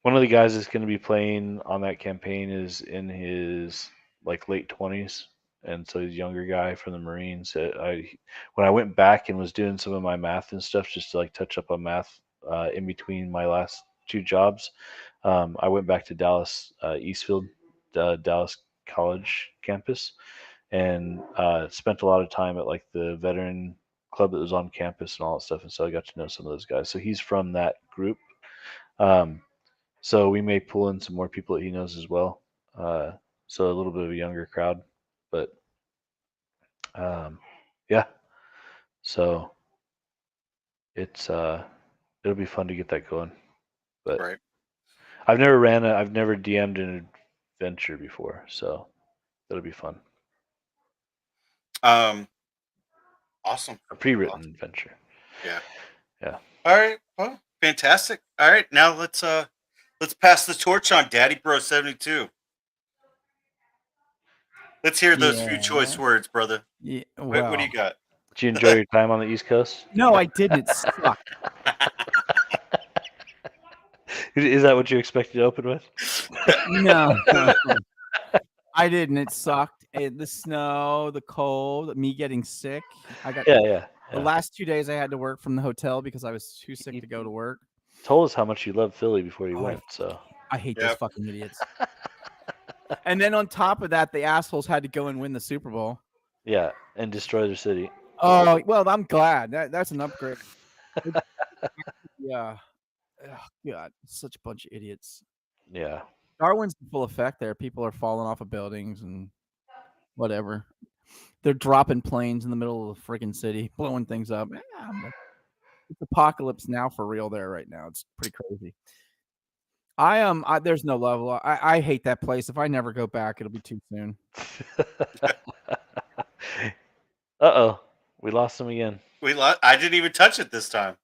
one of the guys that's going to be playing on that campaign is in his like late 20s, and so he's a younger guy from the Marines. When I went back and was doing some of my math and stuff, just to like touch up on math in between my last 2 jobs, I went back to Dallas Eastfield, Dallas College campus, and spent a lot of time at like the veteran club that was on campus and all that stuff. And so I got to know some of those guys. So he's from that group. So we may pull in some more people that he knows as well. So a little bit of a younger crowd, but yeah. So it's it'll be fun to get that going. But Right. I've never DM'd an adventure before, so it'll be fun. Awesome. A pre-written adventure. Yeah. Yeah. All right. Well, fantastic. All right. Now let's pass the torch on Daddy Bro 72. Let's hear those few choice words, brother. Yeah. What do you got? Did you enjoy your time on the East Coast? No, I didn't. It sucked. Is that what you expected to open with? No. I didn't. It sucked. The snow, the cold, me getting sick. I got Yeah. the last 2 days I had to work from the hotel because I was too sick to go to work. Told us how much you love Philly before you Oh, went, so I hate those fucking idiots. And then on top of that, the assholes had to go and win the Super Bowl. yeah, and destroy their city. Oh, well, I'm glad. That's an upgrade. Yeah. Oh, God, such a bunch of idiots. Yeah. Darwin's in full effect there. People are falling off of buildings and whatever. They're dropping planes in the middle of the friggin' city, blowing things up. Yeah, it's apocalypse now for real there right now. It's pretty crazy. There's no level. I hate that place. If I never go back, it'll be too soon. Uh-oh. We lost him again. I didn't even touch it this time.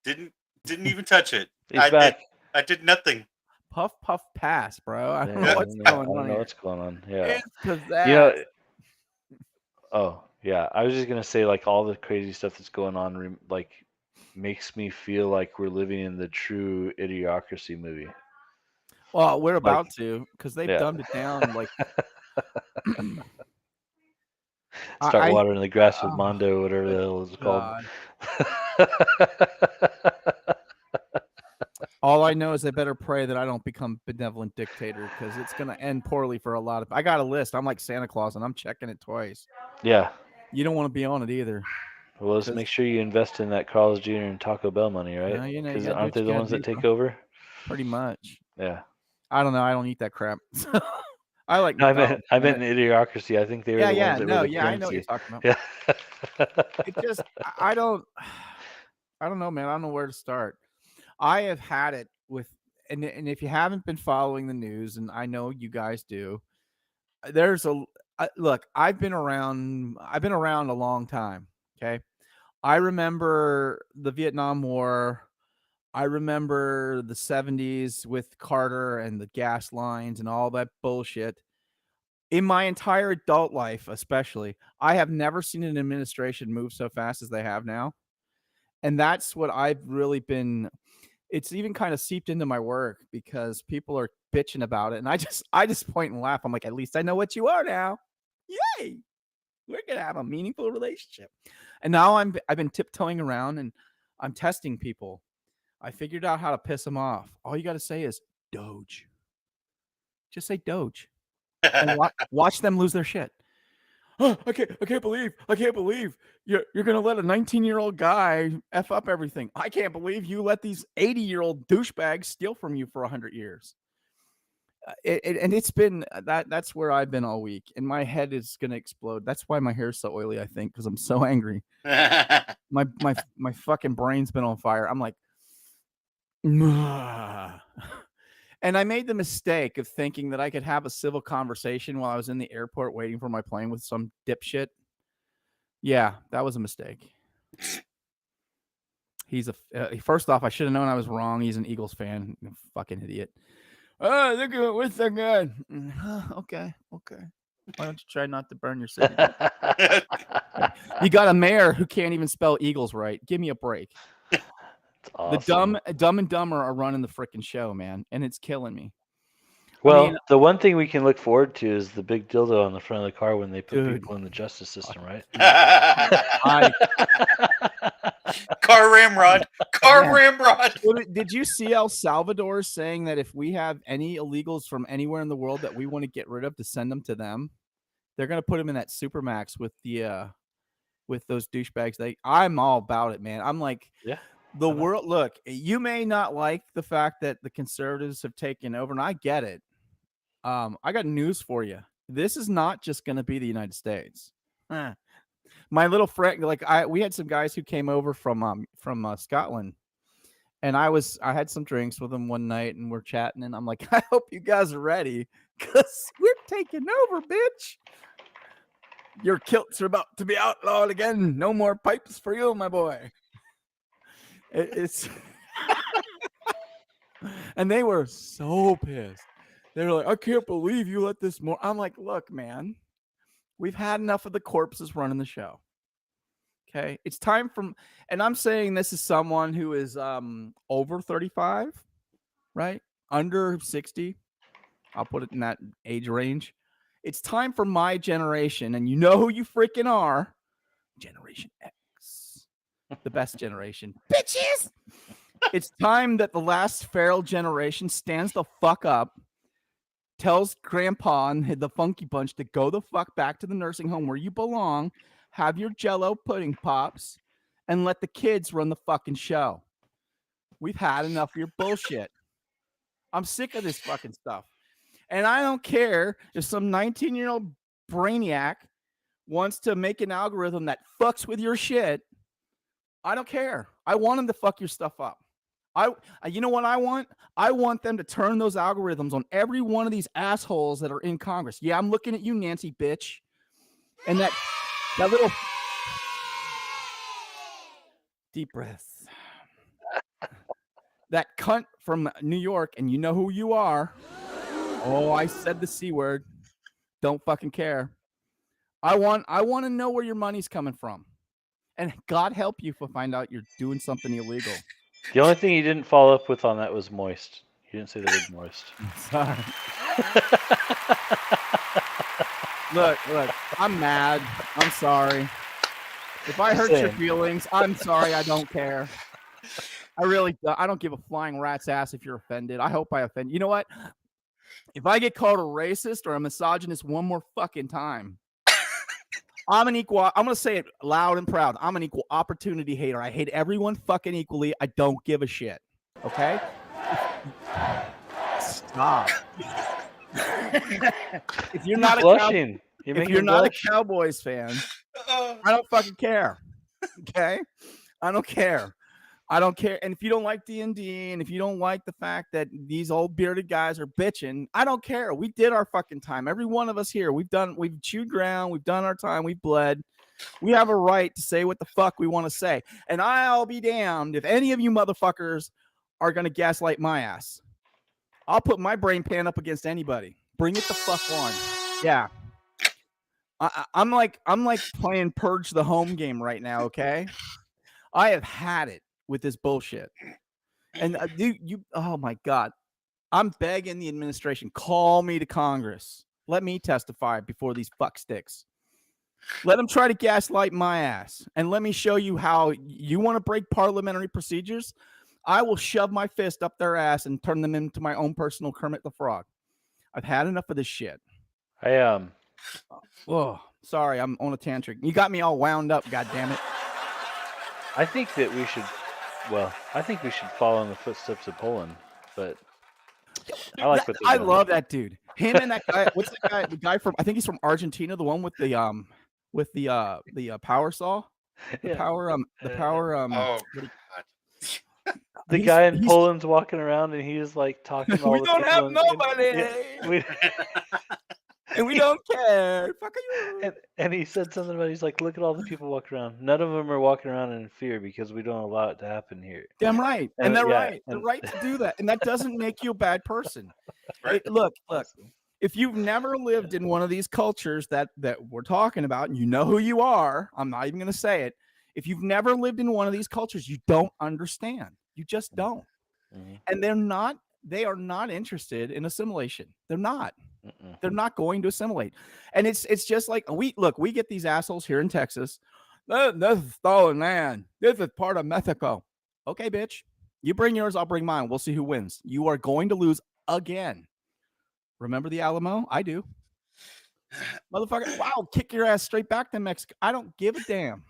Didn't even touch it. He's back. I did nothing. Puff, puff, pass, bro. I don't Yeah, know what's going on. I don't know what's going on. Yeah. It's possessed. You know, oh, yeah. I was just going to say, like, all the crazy stuff that's going on, like, makes me feel like we're living in the true Idiocracy movie. Well, we're about to, because they've dumbed it down. Like, start watering the grass with Mondo, whatever the hell it's called. All I know is I better pray that I don't become benevolent dictator, because it's going to end poorly for a lot of. I got a list. I'm like Santa Claus, and I'm checking it twice. Yeah. You don't want to be on it either. Well, let's make sure you invest in that Carl's Jr. and Taco Bell money, right? Because aren't they the ones that take over? Pretty much. Yeah. I don't know. I don't eat that crap. I like. No, I meant in Idiocracy. I think they were the ones that were the I currency. know what you're talking about. Yeah. It just, I don't know, man. I don't know where to start. I have had it with, and if you haven't been following the news, and I know you guys do, there's look. I've been around a long time. Okay, I remember the Vietnam War. I remember the 70s with Carter and the gas lines and all that bullshit. In my entire adult life, especially, I have never seen an administration move so fast as they have now. And that's what I've really been. It's even kind of seeped into my work because people are bitching about it. And I just point and laugh. I'm like, at least I know what you are now. Yay. We're going to have a meaningful relationship. And now I've been tiptoeing around and I'm testing people. I figured out how to piss them off. All you got to say is Doge. Just say Doge. And watch them lose their shit. Oh, I can't believe you're gonna let a 19-year-old guy F up everything. I can't believe you let these 80-year-old douchebags steal from you for 100 years. And it's been that's where I've been all week, and my head is gonna explode. That's why my hair's so oily, I think, because I'm so angry. my fucking brain's been on fire. I'm like, nah. And I made the mistake of thinking that I could have a civil conversation while I was in the airport waiting for my plane with some dipshit. Yeah, that was a mistake. He's first off, I should have known I was wrong. He's an Eagles fan. Fucking idiot. Oh, look at what's that guy? Okay. Why don't you try not to burn your city? You got a mayor who can't even spell Eagles right. Give me a break. It's awesome. The Dumb and Dumber are running the freaking show, man, and it's killing me. Well, mean- the one thing we can look forward to is the big dildo on the front of the car when they put Dude. people in the justice system, right? Car ramrod. Car ramrod. Well, did you see El Salvador saying that if we have any illegals from anywhere in the world that we want to get rid of, to send them to them? They're gonna put them in that Supermax with the with those douchebags. I'm all about it, man. I'm like, Yeah. the world. Look, you may not like the fact that the conservatives have taken over, and I get it. I got news for you. This is not just going to be the United States. My little friend, we had some guys who came over from Scotland, and I had some drinks with them one night, and we're chatting, and I'm like, I hope you guys are ready, because we're taking over, bitch. Your kilts are about to be outlawed again. No more pipes for you, my boy. It's and they were so pissed. They were like, I can't believe you let this more. I'm like, look, man, we've had enough of the corpses running the show. Okay. It's time and I'm saying this is someone who is over 35, right? Under 60. I'll put it in that age range. It's time for my generation, and you know who you freaking are. Generation X. The best generation. Bitches! It's time that the last feral generation stands the fuck up, tells Grandpa and the Funky Bunch to go the fuck back to the nursing home where you belong, have your Jell-O pudding pops, and let the kids run the fucking show. We've had enough of your bullshit. I'm sick of this fucking stuff. And I don't care if some 19-year-old brainiac wants to make an algorithm that fucks with your shit. I don't care. I want him to fuck your stuff up. You know what I want? I want them to turn those algorithms on every one of these assholes that are in Congress. Yeah, I'm looking at you, Nancy bitch. And that little deep breath. That cunt from New York, and you know who you are. Oh, I said the C word. Don't fucking care. I want to know where your money's coming from. And God help you if I find out you're doing something illegal. The only thing you didn't follow up with on that was moist. You didn't say the word moist. Sorry. Look, I'm mad. I'm sorry. If I hurt your feelings, I'm sorry. I don't care. I don't give a flying rat's ass if you're offended. I hope I offend. You know what? If I get called a racist or a misogynist one more fucking time, I'm going to say it loud and proud. I'm an equal opportunity hater. I hate everyone fucking equally. I don't give a shit. Okay? Stop. If you're not a Cowboys fan, I don't fucking care. Okay? I don't care. I don't care. And if you don't like D&D, and if you don't like the fact that these old bearded guys are bitching, I don't care. We did our fucking time. Every one of us here, we've chewed ground. We've done our time. We've bled. We have a right to say what the fuck we want to say. And I'll be damned if any of you motherfuckers are going to gaslight my ass. I'll put my brain pan up against anybody. Bring it the fuck on. Yeah. I'm like playing Purge the home game right now, okay? I have had it with this bullshit. And oh my God. I'm begging the administration, call me to Congress. Let me testify before these fucksticks. Let them try to gaslight my ass. And let me show you how you want to break parliamentary procedures. I will shove my fist up their ass and turn them into my own personal Kermit the Frog. I've had enough of this shit. Oh, sorry, I'm on a tantrum. You got me all wound up, goddammit. I think that we should follow in the footsteps of Poland, but I like what I love that dude. Him and that guy. What's the guy? The guy from, I think he's from Argentina, the one with the power saw. The power oh God. The guy in Poland's walking around and he's like talking all we don't have nobody. And we don't care. Fuck you. And he said something about, he's like, look at all the people walking around. None of them are walking around in fear because we don't allow it to happen here. Damn right. And they're right. They're right to do that. And that doesn't make you a bad person. Right. Look. If you've never lived in one of these cultures that we're talking about, and you know who you are, I'm not even going to say it. If you've never lived in one of these cultures, you don't understand. You just don't. Mhm. And they are not interested in assimilation. They're not. Mm-mm. They're not going to assimilate. And it's just like we get these assholes here in Texas. This is stolen land. This is part of Mexico. Okay, bitch. You bring yours, I'll bring mine. We'll see who wins. You are going to lose again. Remember the Alamo? I do. Motherfucker, wow, kick your ass straight back to Mexico. I don't give a damn.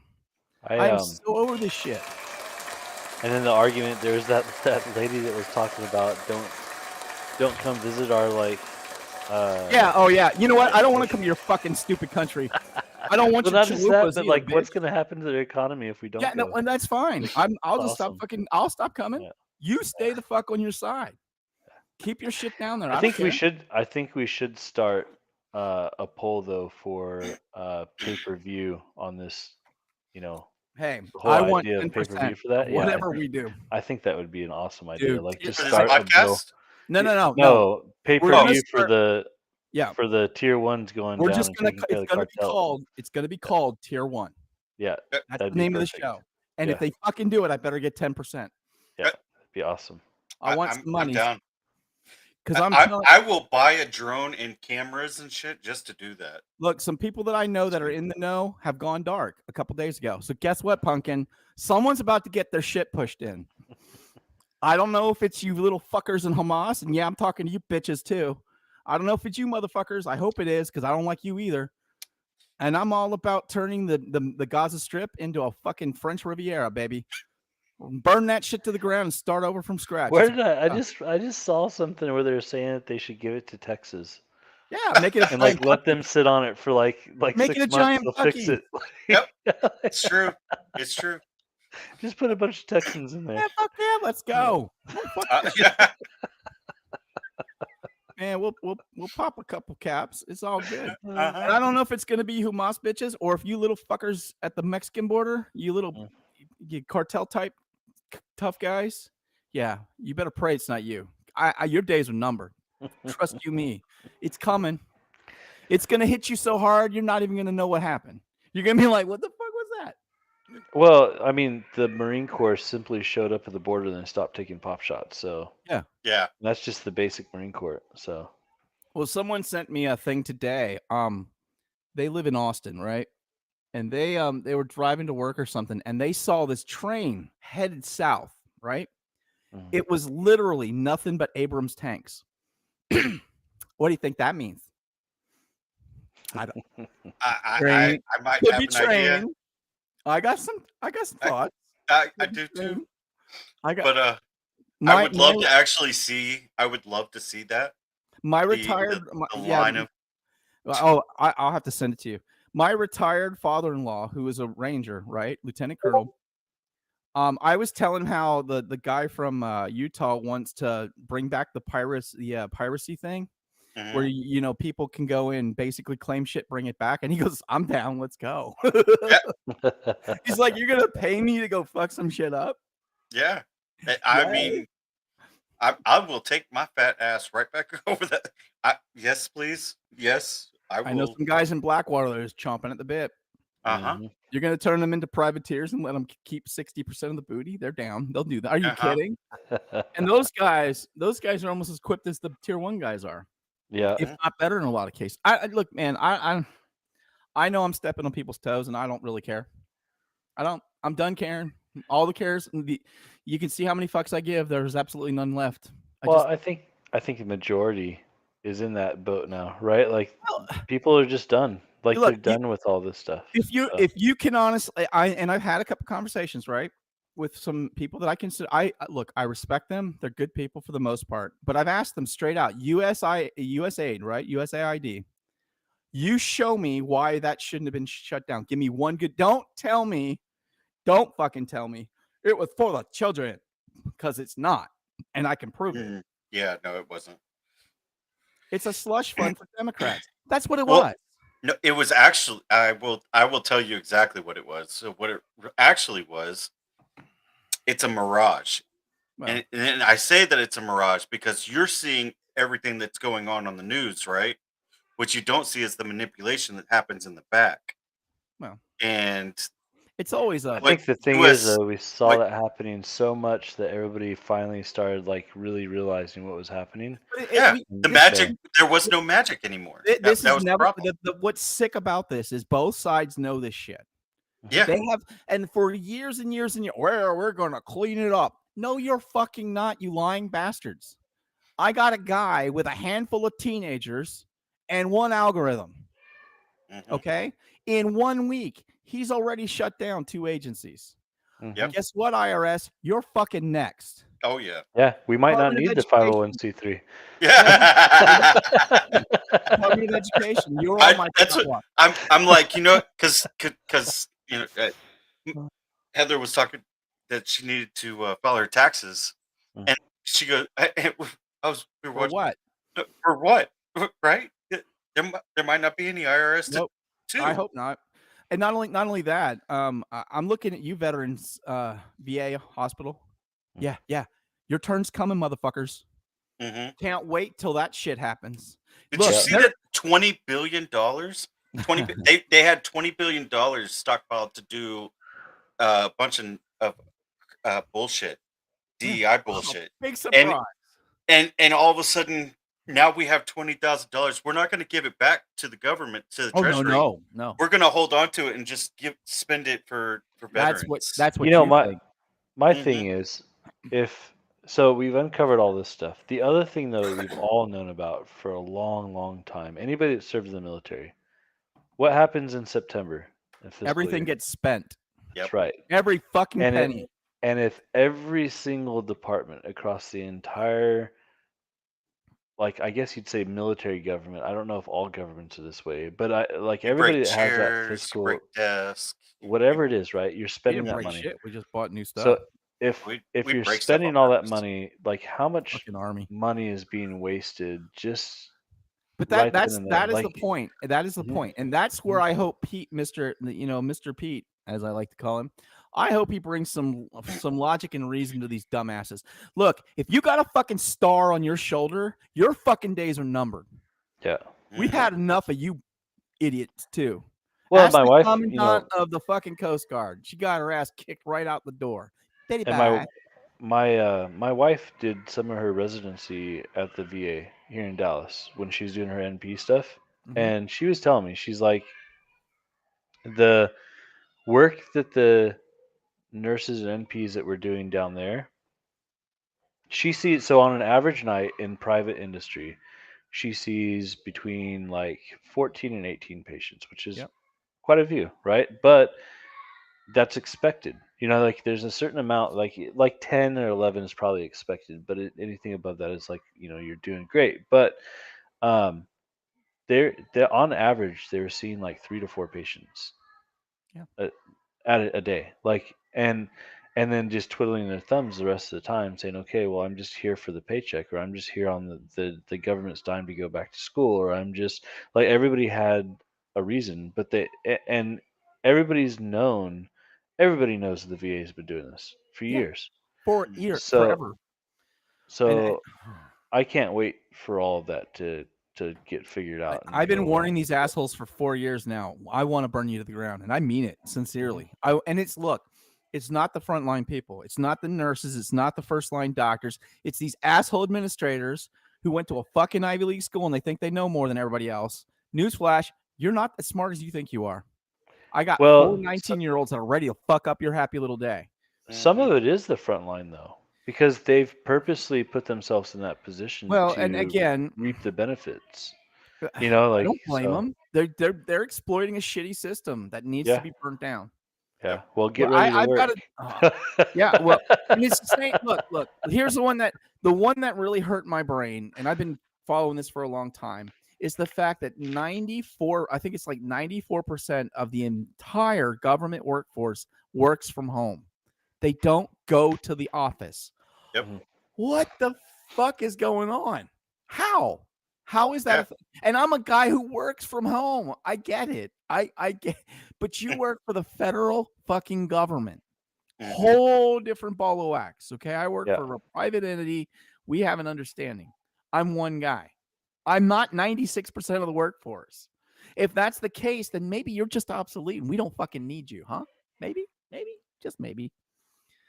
I am so over this shit. And then the argument, there was that lady that was talking about don't come visit our Yeah, oh yeah. You know what? I don't want to come to your fucking stupid country. I don't want well, your not just that, chalupas but either, like, what's bitch. gonna happen to their economy if we don't Yeah, no, go? and that's fine. I'll just awesome. I'll stop coming. Yeah. You stay the fuck on your side. Keep your shit down there. I I think don't care. I think we should start a poll though for pay-per-view on this. You know, Hey, the whole I want idea of 10% pay-per-view for that. of Yeah, whatever we do. I think that would be an awesome idea. Dude, Like, just For this start a bill. podcast? No. We're gonna Pay-per-view for start. the Yeah, for the tier ones going we're down just and gonna. taking care of the It's gonna be called Tier 1. Yeah, That's that'd the be name of the perfect. show. And Yeah. if they fucking do it, I better get 10%. Yeah, that'd be awesome. I want I'm some money down. because I will buy a drone and cameras and shit just to do that. Look, some people that I know that are in the know have gone dark a couple days ago. So guess what, Pumpkin? Someone's about to get their shit pushed in. I don't know if it's you little fuckers in Hamas, and yeah, I'm talking to you bitches too. I don't know if it's you motherfuckers. I hope it is, because I don't like you either. And I'm all about turning the Gaza Strip into a fucking French Riviera, baby. Burn that shit to the ground and start over from scratch. Where did I just saw something where they're saying that they should give it to Texas. Yeah, make it a and like let them sit on it for like make 6 it a months. giant They'll fix Bucky. it. Yep, it's true. It's true. Just put a bunch of Texans in there. Yeah, fuck yeah, let's go. Yeah. Man, we'll pop a couple caps. It's all good. Uh-huh. And I don't know if it's gonna be Hamas bitches or if you little fuckers at the Mexican border, you little you cartel type tough guys. Yeah, you better pray it's not you. Your days are numbered. Trust you me. It's coming. It's gonna hit you so hard you're not even gonna know what happened. You're gonna be like, what the fuck was that? Well, I mean, the Marine Corps simply showed up at the border and then stopped taking pop shots. So Yeah. that's just the basic Marine Corps. So well, someone sent me a thing today. They live in Austin, right? And they were driving to work or something, and they saw this train headed south, right? It was literally nothing but Abrams tanks. What do you think that means? I don't. I might Could have be an idea. train. I got some thoughts. I do too. I got. But I would love to actually see. I would love to see that. My retired. The line of. Oh, I'll have to send it to you. My retired father-in-law, who is a ranger, right, lieutenant colonel. I was telling how the guy from Utah wants to bring back the piracy thing, where you know people can go and basically claim shit, bring it back, and he goes, "I'm down, let's go." He's like, "You're gonna pay me to go fuck some shit up?" Yeah, I mean, I will take my fat ass right back over that. Yes, please. Yes, I will. I know some guys in Blackwater that are chomping at the bit. You're gonna turn them into privateers and let them keep 60% of the booty? They're down. They'll do that. Are you kidding? And those guys are almost as equipped as the tier 1 guys are. Yeah, if not better in a lot of cases. I look, man. I know I'm stepping on people's toes, and I don't really care. I'm done caring. All the cares. You can see how many fucks I give. There's absolutely none left. I think the majority is in that boat now, right? Like people are just done. Like they're done with all this stuff. If you can honestly, I've had a couple conversations, right, with some people that I consider. I respect them. They're good people for the most part. But I've asked them straight out. USAID, right? USAID. You show me why that shouldn't have been shut down. Give me one good. Don't fucking tell me it was for the children, because it's not, and I can prove it. Yeah, no, it wasn't. It's a slush fund for Democrats. That's what it was. No, it was actually. I will tell you exactly what it was. So what it actually was, it's a mirage, and I say that it's a mirage because you're seeing everything that's going on the news, right? What you don't see is the manipulation that happens in the back. Well, and It's always I a think the thing US is, though, we saw like that happening so much that everybody finally started like really realizing what was happening. but yeah, the this magic. So There was no magic anymore. this That is was the never problem. what's sick about this is both sides know this shit. Yeah. They have, and for years and years and years, we're gonna clean it up. No, you're fucking not, you lying bastards. I got a guy with a handful of teenagers and one algorithm. Mhm. Okay. In 1 week, he's already shut down 2 agencies. Yep. Guess what, IRS? You're fucking next. Oh yeah. Yeah, we might not Department of need the Education. 501c3. Yeah. Department of Education. You're on my That's what block. I'm like, because Heather was talking that she needed to file her taxes, Mm. and she goes, we were For watching, what? for what, right? There might not be any IRS Nope. too. I hope not. And not only that, I'm looking at you veterans, VA hospital. Mm. Yeah. Your turn's coming, motherfuckers. Mm-hmm. Can't wait till that shit happens. Did Look, you see that $20 billion? They had $20 billion stockpiled to do a bunch of bullshit, DEI bullshit. Big surprise. And all of a sudden now we have $20,000. We're not going to give it back to the government, to the treasury. No. We're going to hold on to it and just spend it for veterans. That's what You know, think. my thing is, so we've uncovered all this stuff. The other thing, though, that we've all known about for a long, long time. Anybody that serves in the military, what happens in September? Everything gets spent. That's right. Every fucking And penny. And if every single department across the entire, like, I guess you'd say military government. I don't know if all governments are this way, but everybody that has that fiscal, break desks, whatever it is, right? You're We spending didn't that break money. shit. We just bought new stuff. So if we you're break stuff spending on all that purpose. money, like how much fucking army. money is being wasted just But right that then and is there? the point. That is the Mhm. point. And that's where I hope Pete, Mr. Pete, as I like to call him, I hope he brings some logic and reason to these dumbasses. Look, if you got a fucking star on your shoulder, your fucking days are numbered. Yeah. We've had enough of you idiots too. Well, Ask my the wife, commandant of the fucking Coast Guard. She got her ass kicked right out the door. and my wife did some of her residency at the VA here in Dallas when she was doing her NP stuff, and she was telling me, she's like, the work that the nurses and NPs that we're doing down there, she sees, so on an average night in private industry, she sees between like 14 and 18 patients, which is quite a few, right? But that's expected. Like there's a certain amount, like 10 or 11 is probably expected, but anything above that is like, you're doing great. But um, they're on average they were seeing like 3 to 4 patients at a day, like, and then just twiddling their thumbs the rest of the time, saying, okay, well, I'm just here for the paycheck, or I'm just here on the government's dime to go back to school, or I'm just like, everybody had a reason, but and everybody knows the VA has been doing this for years. For years, So forever. So I can't wait for all of that to get figured out. I've been warning these assholes for 4 years now. I want to burn you to the ground, and I mean it sincerely. It's not the frontline people. It's not the nurses. It's not the first line doctors. It's these asshole administrators who went to a fucking Ivy League school and they think they know more than everybody else. Newsflash, you're not as smart as you think you are. I got 4 19-year-olds that are ready to fuck up your happy little day. Some of it is the front line, though, because they've purposely put themselves in that position and again, reap the benefits. I don't blame them. They're exploiting a shitty system that needs to be burnt down. Yeah. Well, get ready to work. Well, and it's the same. Look. Here's the one that really hurt my brain, and I've been following this for a long time. Is the fact that 94% of the entire government workforce works from home. They don't go to the office. Yep. What the fuck is going on? How is that? And I'm a guy who works from home. I get it. I get, but you work for the federal fucking government. Whole different ball of wax. Okay. I work for a private entity. We have an understanding. I'm one guy. I'm not 96% of the workforce. If that's the case, then maybe you're just obsolete and we don't fucking need you, huh? maybe, just maybe.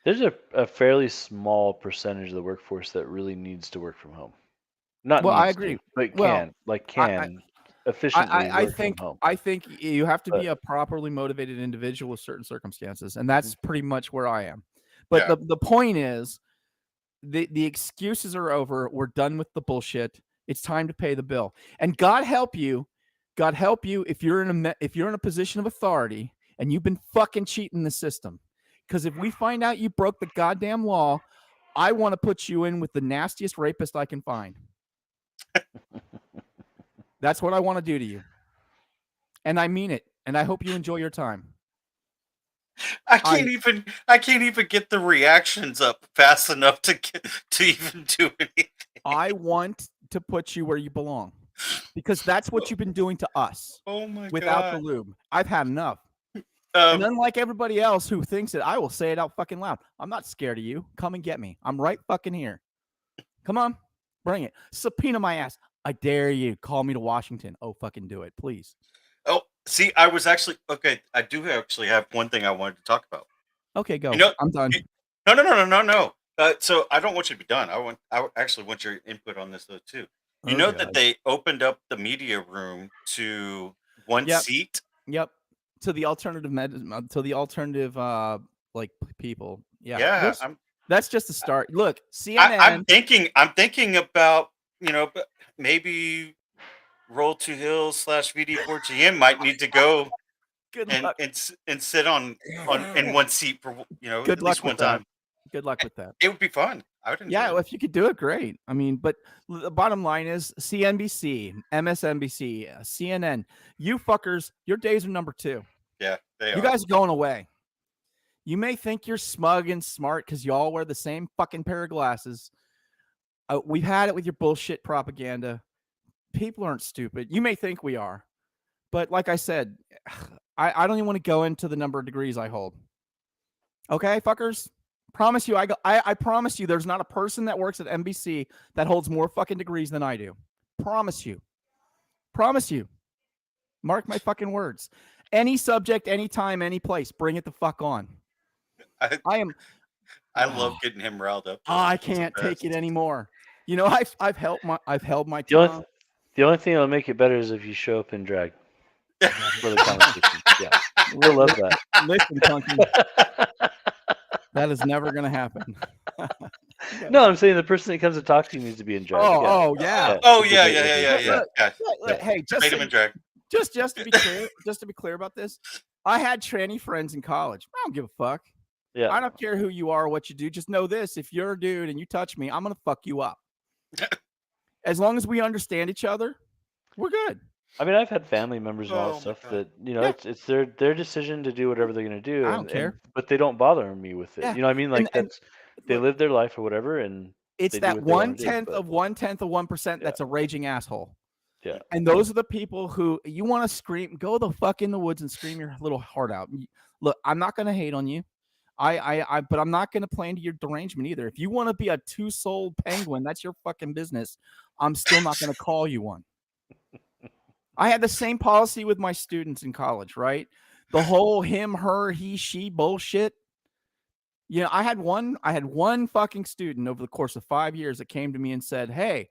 There's a fairly small percentage of the workforce that really needs to work from home. Not Well, I needs agree. to, but Well, can efficiently I work from home. think you have to But be a properly motivated individual with certain circumstances, and Mhm. that's pretty much where I am. But Yeah. the point is, the excuses are over. We're done with the bullshit. It's time to pay the bill. And God help you if you're in a position of authority and you've been fucking cheating the system. Because if we find out you broke the goddamn law, I want to put you in with the nastiest rapist I can find. That's what I want to do to you. And I mean it. And I hope you enjoy your time. I can't even get the reactions up fast enough to even do anything. I want to put you where you belong. Because that's what you've been doing to us. Oh my without the God. lube. I've had enough. And Um, unlike everybody else who thinks it, I will say it out fucking loud. I'm not scared of you. Come and get me. I'm right fucking here. Come on. Bring it. Subpoena my ass. I dare you. Call me to Washington. Oh, fucking do it, please. oh, see, I was actually okay. I do actually have one thing I wanted to talk about. Okay, go. You know, I'm done. no. So I don't want you to be done. I actually want your input on this though too. You Oh, know God. that they opened up the media room to one Yep. seat. Yep. To the alternative like people. Yeah. Yeah, That's just a start. Look, CNN. I'm thinking about but maybe Roll to Hill / VD4GM might need to go Good and luck. and sit on in one seat for Good at luck least with one that. time. Good luck with that. It would be fun. I would enjoy Yeah, it. well, if you could do it, great. I mean, but the bottom line is CNBC, MSNBC, CNN, you fuckers, your days are number 2. Yeah, they You are. guys are going away. You may think you're smug and smart because you all wear the same fucking pair of glasses. We've had it with your bullshit propaganda. People aren't stupid. You may think we are. But like I said, I don't even want to go into the number of degrees I hold. Okay, fuckers? Promise you, I promise you there's not a person that works at NBC that holds more fucking degrees than I do. Promise you. Promise you. Mark my fucking words. Any subject, anytime, any place, bring it the fuck on. I love getting him riled up. I can't take it anymore. You know, I've held my tongue. The only thing that'll make it better is if you show up in drag for the conversation. Yeah, we'll love that. Listen, Punky, that is never gonna happen. No, I'm saying the person that comes to talk to you needs to be in drag. Yeah. Hey, just him in drag. Just to be clear about this, I had tranny friends in college. I don't give a fuck. Yeah. I don't care who you are or what you do. Just know this: if you're a dude and you touch me, I'm gonna fuck you up. As long as we understand each other, we're good. I mean, I've had family members and all that stuff that it's their decision to do whatever they're gonna do. I don't care, but they don't bother me with it. Yeah. You know what I mean? Like they live their life or whatever, and it's that 1/10 of 1% that's a raging asshole. Yeah. And those are the people who you want to scream, go the fuck in the woods and scream your little heart out. Look, I'm not gonna hate on you. But I'm not gonna play into your derangement either. If you want to be a 2-souled penguin, that's your fucking business. I'm still not gonna call you one. I had the same policy with my students in college, right? The whole him, her, he, she bullshit. You know, I had one fucking student over the course of 5 years that came to me and said, "Hey,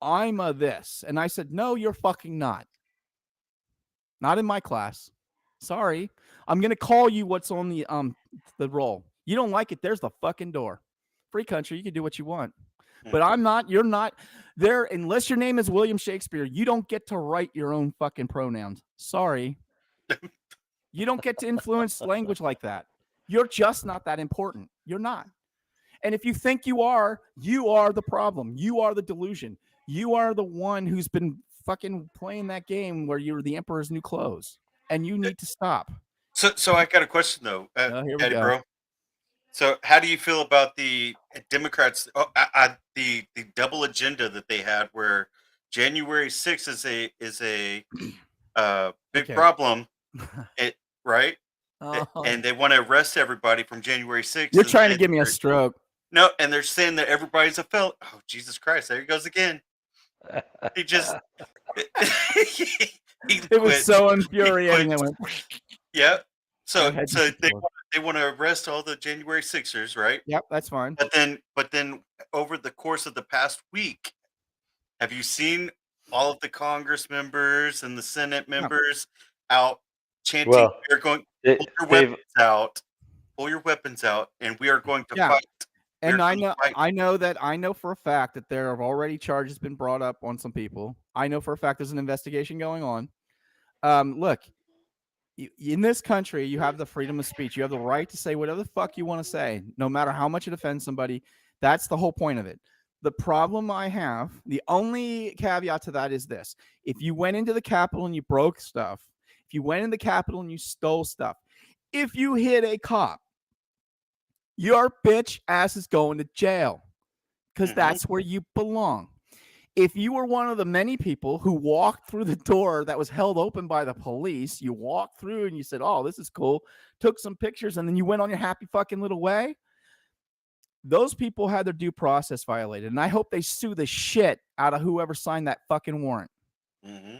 I'm a this," and I said, "No, you're fucking not. Not in my class. Sorry. I'm gonna call you what's on the roll. You don't like it? There's the fucking door. Free country. You can do what you want." But I'm not, you're not there unless your name is William Shakespeare. You don't get to write your own fucking pronouns. Sorry. You don't get to influence language like that. You're just not that important. You're not. And if you think you are the problem. You are the delusion. You are the one who's been fucking playing that game where you're the emperor's new clothes. And you need to stop. So I got a question though, here we Eddie, go. bro. So how do you feel about the Democrats, the double agenda that they had, where January 6th is a big problem, right? And they want to arrest everybody from January 6th. You're trying to give me a stroke. No, and they're saying that everybody's a felon. Oh, Jesus Christ! There he goes again. He just it was so infuriating. Yeah. So ahead, so Mr. Ford. they want to arrest all the January 6ers, right? Yep, that's fine. But then over the course of the past week, have you seen all of the Congress members and the Senate members out chanting, Well, "We're going they, pull your they've weapons out, pull your weapons out, and we are going to Yeah. fight." And We're I gonna fight. I know for a fact that there have already charges been brought up on some people. I know for a fact there's an investigation going on. Look, in this country, you have the freedom of speech. You have the right to say whatever the fuck you want to say, no matter how much it offends somebody. That's the whole point of it. The problem I have, the only caveat to that is this: if you went into the Capitol and you broke stuff, if you went in the Capitol and you stole stuff, if you hit a cop, your bitch ass is going to jail because that's where you belong. If you were one of the many people who walked through the door that was held open by the police, you walked through and you said, "Oh, this is cool," took some pictures, and then you went on your happy fucking little way, those people had their due process violated. And I hope they sue the shit out of whoever signed that fucking warrant. Mm-hmm.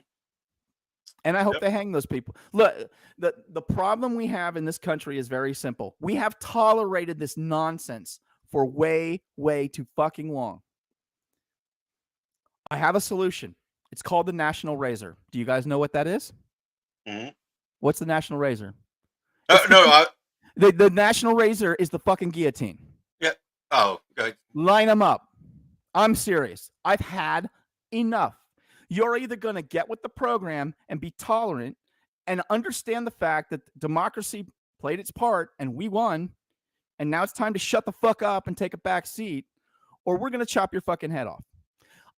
And I hope Yep. they hang those people. Look, the problem we have in this country is very simple. We have tolerated this nonsense for way, way too fucking long. I have a solution. It's called the National Razor. Do you guys know what that is? Mm-hmm. What's the National Razor? No, The National Razor is the fucking guillotine. yeah. Oh, good. Line them up. I'm serious. I've had enough. You're either going to get with the program and be tolerant and understand the fact that democracy played its part and we won, and now it's time to shut the fuck up and take a back seat, or we're going to chop your fucking head off.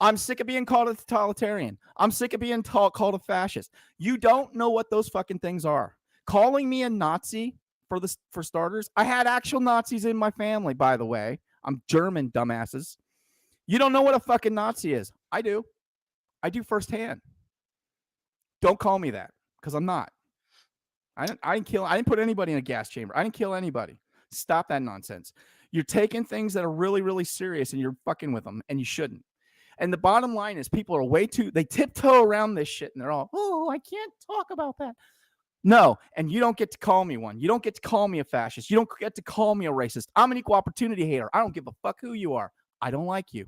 I'm sick of being called a totalitarian. I'm sick of being called a fascist. You don't know what those fucking things are. Calling me a Nazi, for starters, I had actual Nazis in my family, by the way. I'm German, dumbasses. You don't know what a fucking Nazi is. I do. I do firsthand. Don't call me that, because I'm not. I didn't put anybody in a gas chamber. I didn't kill anybody. Stop that nonsense. You're taking things that are really, really serious and you're fucking with them, and you shouldn't. And the bottom line is people are they tiptoe around this shit and they're all, "Oh, I can't talk about that." No, and you don't get to call me one. You don't get to call me a fascist. You don't get to call me a racist. I'm an equal opportunity hater. I don't give a fuck who you are. I don't like you.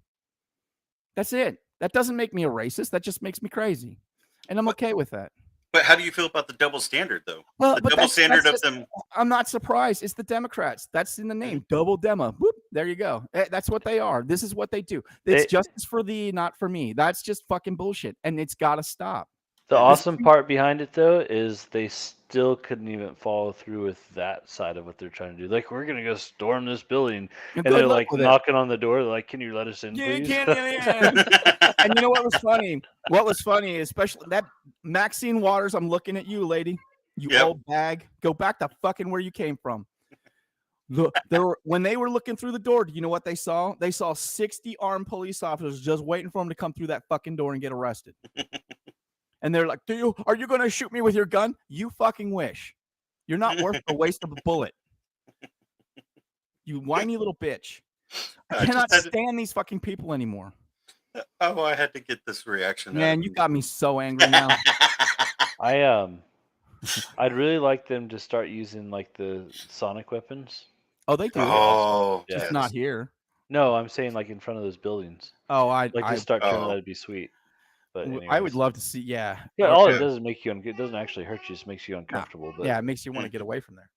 That's it. That doesn't make me a racist. That just makes me crazy. And I'm okay with that. But how do you feel about the double standard, though? Well, The but double standard that's of them. I'm not surprised. It's the Democrats. That's in the name. Double demo. Whoop, there you go. That's what they are. This is what they do. It's justice for thee, not for me. That's just fucking bullshit. And it's got to stop. The awesome part behind it, though, is they still couldn't even follow through with that side of what they're trying to do. Like, we're going to go storm this building. And they're like knocking on the door. They're like, "Can you let us in, please?" And you know what was funny? What was funny, especially that Maxine Waters, I'm looking at you, lady. You old bag. Go back to fucking where you came from. When they were looking through the door, do you know what they saw? They saw 60 armed police officers just waiting for them to come through that fucking door and get arrested. And they're like, are you going to shoot me with your gun? You fucking wish. You're not worth the waste of a bullet. You whiny little bitch. I cannot stand these fucking people anymore. Oh, I had to get this reaction. Man, you got me so angry now. I'd really like them to start using like the sonic weapons. Oh, they do. Oh, just yes. Not here. No, I'm saying like in front of those buildings. Oh, just start turning that'd be sweet. But anyways. I would love to see. Yeah. All it does is make you. It doesn't actually hurt you. It just makes you uncomfortable. But yeah, it makes you want to get away from there.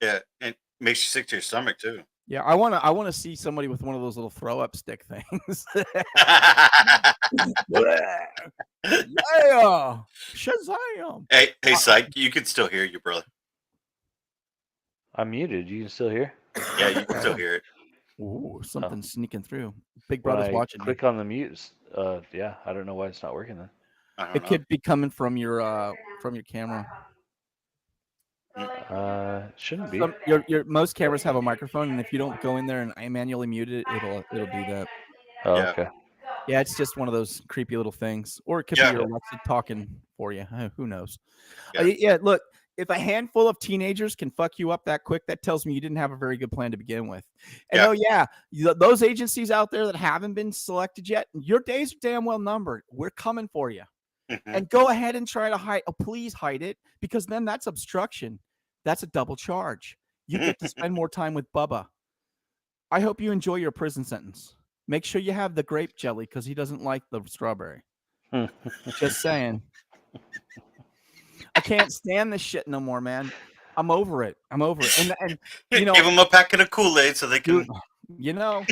Yeah, it makes you sick to your stomach too. Yeah, I want to see somebody with one of those little throw up stick things. Yeah, Shazam! Hey, Psych, you can still hear you, brother. I'm muted. You can still hear? Yeah, you can still hear it. Ooh, something's sneaking through. Big Brother's watching. Click on the mute. Yeah, I don't know why it's not working then. It could be coming from your camera. Shouldn't be. Your most cameras have a microphone, and if you don't go in there and I manually mute it, it'll do that. Oh, okay. Yeah, it's just one of those creepy little things, or it could be your Alexa talking for you. Who knows? Yeah. Look, if a handful of teenagers can fuck you up that quick, that tells me you didn't have a very good plan to begin with. And those agencies out there that haven't been selected yet, your days are damn well numbered. We're coming for you. And go ahead and try to hide. Please hide it, because then that's obstruction. That's a double charge. You get to spend more time with Bubba. I hope you enjoy your prison sentence. Make sure you have the grape jelly because he doesn't like the strawberry. Just saying. I can't stand this shit no more, man. I'm over it. And you know, give them a packet of Kool-Aid so they can. dude, you know.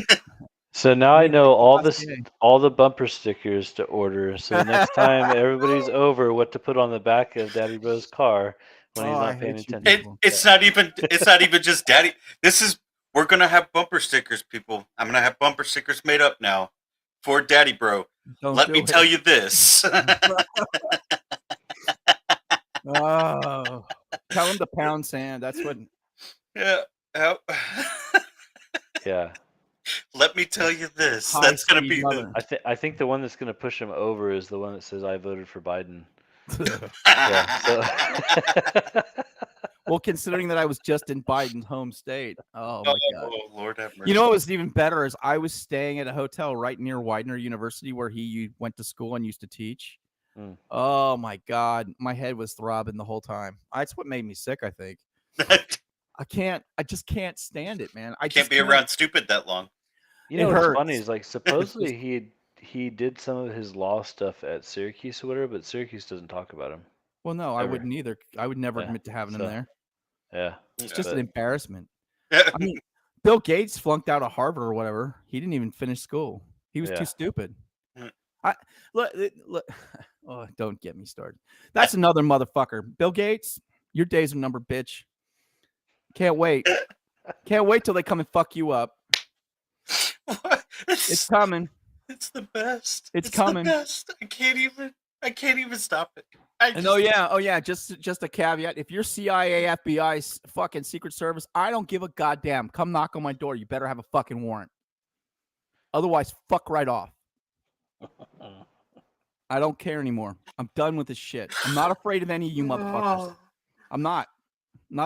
So now I know all day. the bumper stickers to order. So the next time everybody's over, what to put on the back of Daddy Bro's car when he's Oh, I not paying hate you attention. people. It's not even just Daddy. We're gonna have bumper stickers, people. I'm gonna have bumper stickers made up now for Daddy Bro. Don't Let do me it. tell you this. Oh, tell him to pound sand. That's what. Yeah. Yeah. Let me tell you this. High That's gonna speed be mother. I think the one that's going to push him over is the one that says I voted for Biden. the. Yeah. So Well, considering that I was just in Biden's home state. Oh my God. Oh Lord have mercy. You know what was even better is I was staying at a hotel right near Widener University where he went to school and used to teach. Mm. Oh my God, my head was throbbing the whole time. That's what made me sick, I think. I just can't stand it, man. I can't just be around stupid that long. You know It what's hurts. funny is like supposedly he did some of his law stuff at Syracuse or whatever, but Syracuse doesn't talk about him. Well, no, I Ever. wouldn't either. I would never Yeah, admit to having him so- there. Yeah. It's just but- an embarrassment. I mean, Bill Gates flunked out of Harvard or whatever. He didn't even finish school. He was Yeah. too stupid. Mm. Look. Oh, don't get me started. That's another motherfucker. Bill Gates, your days are numbered, bitch. Can't wait. Can't wait till they come and fuck you up. It's coming. It's the best. It's coming. The best. I can't even stop it. And oh yeah, just a caveat. If you're CIA, FBI, fucking Secret Service, I don't give a goddamn. Come knock on my door. You better have a fucking warrant. Otherwise, fuck right off. I don't care anymore. I'm done with this shit. I'm not afraid of any of you motherfuckers. I'm not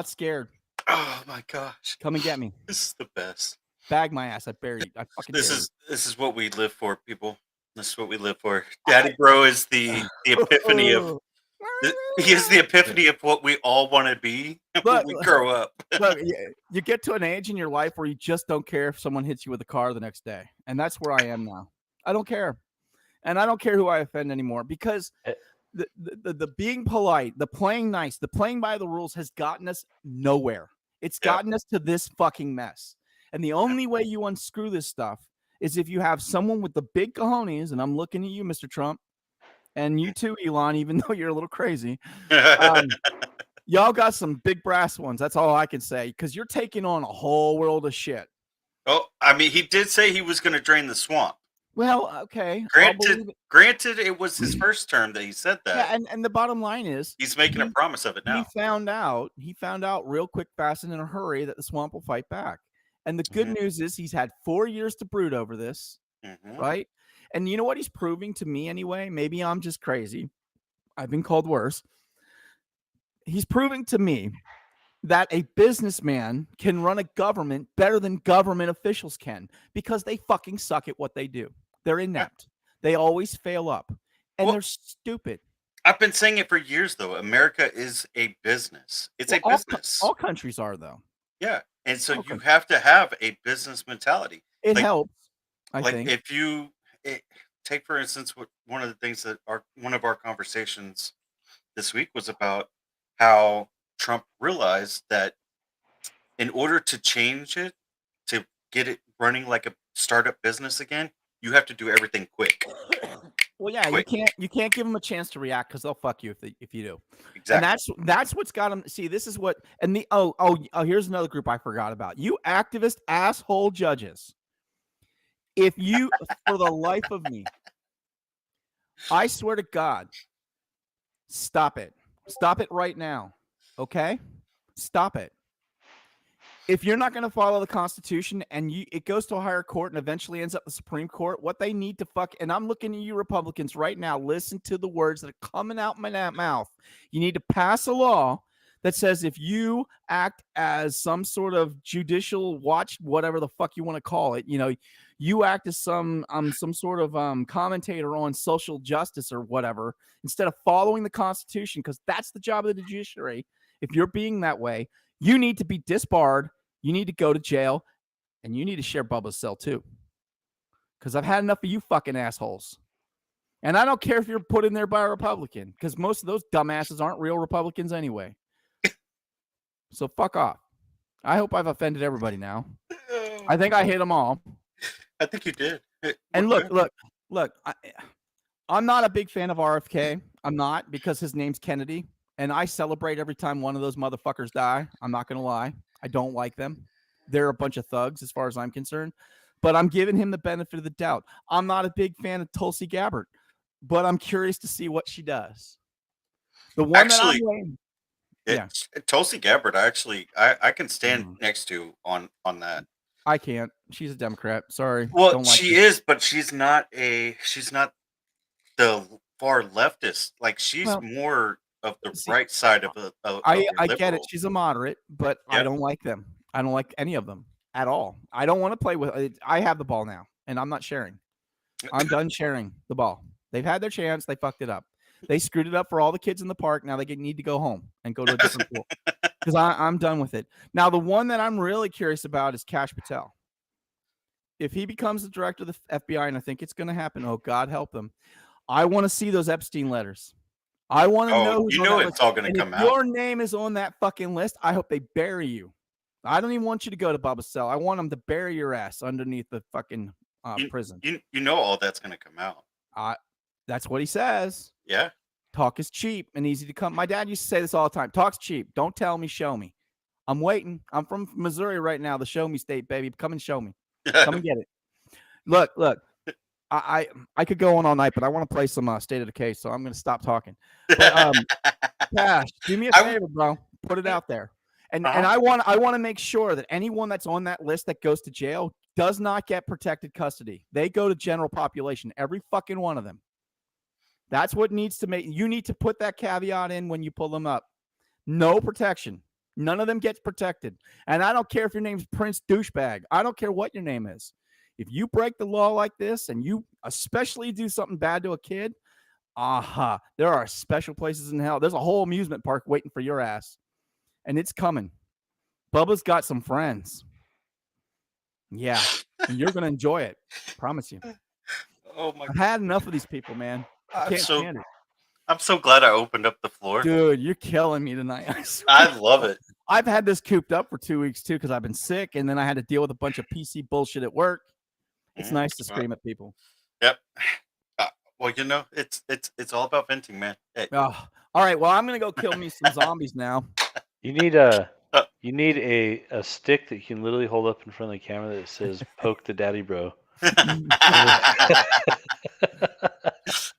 scared. Oh my gosh. Come and get me. This is the best. Bag my ass. I buried. I fucking This is what we live for, people. This is what we live for. Daddy Bro is the epiphany of. He is the epiphany of what we all want to be when we grow up. Look, you get to an age in your life where you just don't care if someone hits you with a car the next day. And that's where I am now. I don't care. And I don't care who I offend anymore because the being polite, the playing nice, the playing by the rules has gotten us nowhere. It's gotten us to this fucking mess. And the only way you unscrew this stuff is if you have someone with the big cojones, and I'm looking at you, Mr. Trump, and you too, Elon, even though you're a little crazy. Y'all got some big brass ones. That's all I can say, because you're taking on a whole world of shit. Oh, I mean, he did say he was going to drain the swamp. Well, okay. Granted, it was his first term that he said that. Yeah, and the bottom line is he's making a promise of it now. He found out real quick, fast, and in a hurry that the swamp will fight back. And the good news is he's had 4 years to brood over this, right? And you know what he's proving to me anyway? Maybe I'm just crazy. I've been called worse. He's proving to me that a businessman can run a government better than government officials can because they fucking suck at what they do. They're inept. They always fail up. And they're stupid. I've been saying it for years, though. America is a business. It's a business. All countries are, though. Yeah. And so you have to have a business mentality. It helps, I think. If you take, for instance, one of the things that one of our conversations this week was about how Trump realized that in order to change it, to get it running like a startup business again, you have to do everything quick. Well, yeah, you can't give them a chance to react because they'll fuck you if you do. Exactly. And that's what's got them. See, this is what. And the here's another group I forgot about. You activist asshole judges. If you, for the life of me, I swear to God, stop it. Stop it right now. Okay, stop it. If you're not going to follow the Constitution and it goes to a higher court and eventually ends up the Supreme Court, what they need to and I'm looking at you Republicans right now, listen to the words that are coming out my mouth. You need to pass a law that says if you act as some sort of judicial watch, whatever the fuck you want to call it, you act as some sort of commentator on social justice or whatever, instead of following the Constitution, because that's the job of the judiciary. if you're being that way, you need to be disbarred. You need to go to jail, and you need to share Bubba's cell too. Because I've had enough of you fucking assholes. And I don't care if you're put in there by a Republican, because most of those dumbasses aren't real Republicans anyway. So fuck off. I hope I've offended everybody now. I think I hit them all. I think you did. And look, I'm not a big fan of RFK. I'm not, because his name's Kennedy, and I celebrate every time one of those motherfuckers die. I'm not going to lie. I don't like them. They're a bunch of thugs as far as I'm concerned, but I'm giving him the benefit of the doubt. I'm not a big fan of Tulsi Gabbard, but I'm curious to see what she does. The one Actually, that I'm waiting. Yeah. Tulsi Gabbard, I can stand next to on that. I can't. She's a Democrat. Sorry. Well, she is, but she's not the far leftist. Like, she's more of the right side of I get it. She's a moderate, but I don't like them. I don't like any of them at all. I don't want to play with it. I have the ball now, and I'm not sharing. I'm done sharing the ball. They've had their chance. They fucked it up. They screwed it up for all the kids in the park. Now they need to go home and go to a different pool, because I'm done with it. Now, the one that I'm really curious about is Kash Patel. If he becomes the director of the FBI, and I think it's going to happen, oh, God help him, I want to see those Epstein letters. I want to know who's you know it's all going to come out. If your name is on that fucking list, I hope they bury you. I don't even want you to go to Bubba's cell. I want them to bury your ass underneath the fucking prison. You know all that's going to come out. That's what he says. Yeah. Talk is cheap and easy to come. My dad used to say this all the time. Talk's cheap. Don't tell me, show me. I'm waiting. I'm from Missouri right now, the show me state, baby. Come and show me. Come and get it. Look. I could go on all night, but I want to play some State of Decay, so I'm going to stop talking. But, Cash, do me a favor, bro. Put it out there. And I want to make sure that anyone that's on that list that goes to jail does not get protected custody. They go to general population, every fucking one of them. That's what needs to make, you need to put that caveat in when you pull them up. No protection. None of them gets protected. And I don't care if your name's Prince Douchebag. I don't care what your name is. If you break the law like this, and you especially do something bad to a kid, there are special places in hell. There's a whole amusement park waiting for your ass. And it's coming. Bubba's got some friends. Yeah. And you're going to enjoy it. I promise you. Oh my! I've had enough of these people, man. I can't stand it. I'm so glad I opened up the floor. Dude, you're killing me tonight. I love it. I've had this cooped up for 2 weeks too, because I've been sick, and then I had to deal with a bunch of PC bullshit at work. It's nice to scream at people. Yep. Well, you know, it's all about venting, man. Hey. All right. Well, I'm gonna go kill me some zombies now. You need a stick that you can literally hold up in front of the camera that says "Poke the Daddy Bro."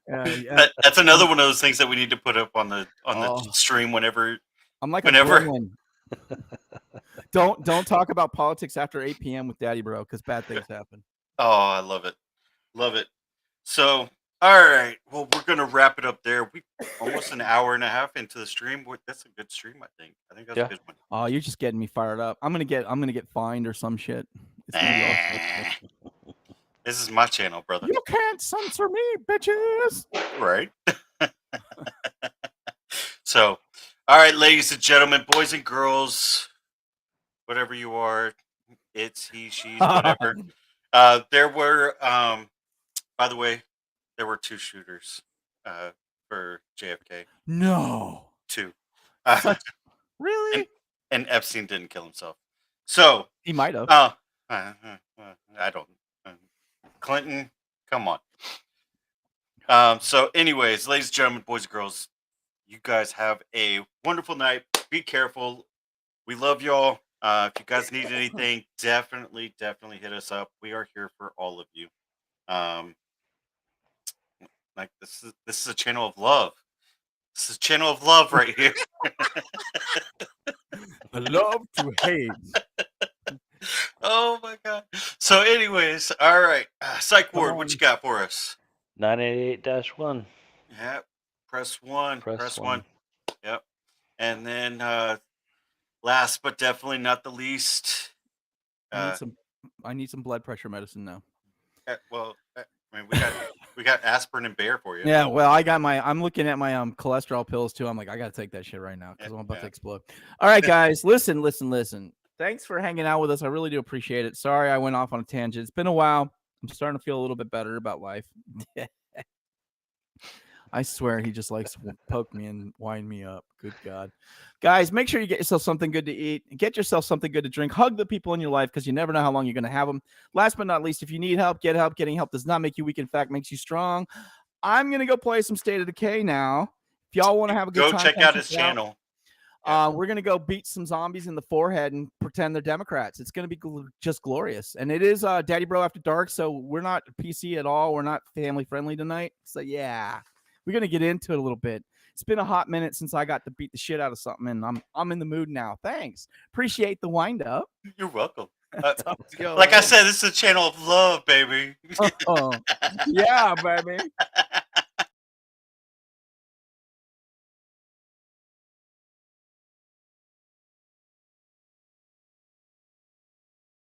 That's another one of those things that we need to put up on the stream whenever. I'm like whenever. Don't talk about politics after 8 p.m. with Daddy Bro, because bad things happen. Oh, I love it. Love it. So, all right. Well, we're going to wrap it up there. We almost an hour and a half into the stream. That's a good stream, I think. I think that's a good one. Oh, you're just getting me fired up. I'm going to get fined or some shit. It's gonna be awesome. This is my channel, brother. You can't censor me, bitches. Right. So, all right, ladies and gentlemen, boys and girls, whatever you are, it's he, she's, whatever. There were, by the way, there were 2 shooters for JFK. No. 2. Really? And Epstein didn't kill himself. So he might have. I don't. Clinton, come on. So, anyways, ladies and gentlemen, boys and girls, you guys have a wonderful night. Be careful. We love y'all. If you guys need anything, definitely hit us up. We are here for all of you. Like this is a channel of love. This is a channel of love right here. Love to hate. Oh my god. So, anyways, all right. Psych Ward, what you got for us? 988-1. Yeah. Press 1. Press 1. Yep. And then last but definitely not the least, I need some blood pressure medicine now. Well, I mean, we got We got aspirin and bear for you. Yeah, well, I'm looking at my cholesterol pills too. I'm like, I gotta take that shit right now because I'm about to explode. All right, guys, listen. Thanks for hanging out with us. I really do appreciate it. Sorry I went off on a tangent. It's been a while. I'm starting to feel a little bit better about life. I swear he just likes to poke me and wind me up. Good God. Guys, make sure you get yourself something good to eat. Get yourself something good to drink. Hug the people in your life because you never know how long you're going to have them. Last but not least, if you need help, get help. Getting help does not make you weak. In fact, makes you strong. I'm going to go play some State of Decay now. If y'all want to have a good time, go check out his channel. We're going to go beat some zombies in the forehead and pretend they're Democrats. It's going to be just glorious. And it is Daddy Bro After Dark, so we're not PC at all. We're not family friendly tonight. So, yeah. We're going to get into it a little bit. It's been a hot minute since I got to beat the shit out of something, and I'm in the mood now. Thanks. Appreciate the wind up. You're welcome. Like I said, this is a channel of love, baby. Yeah, baby.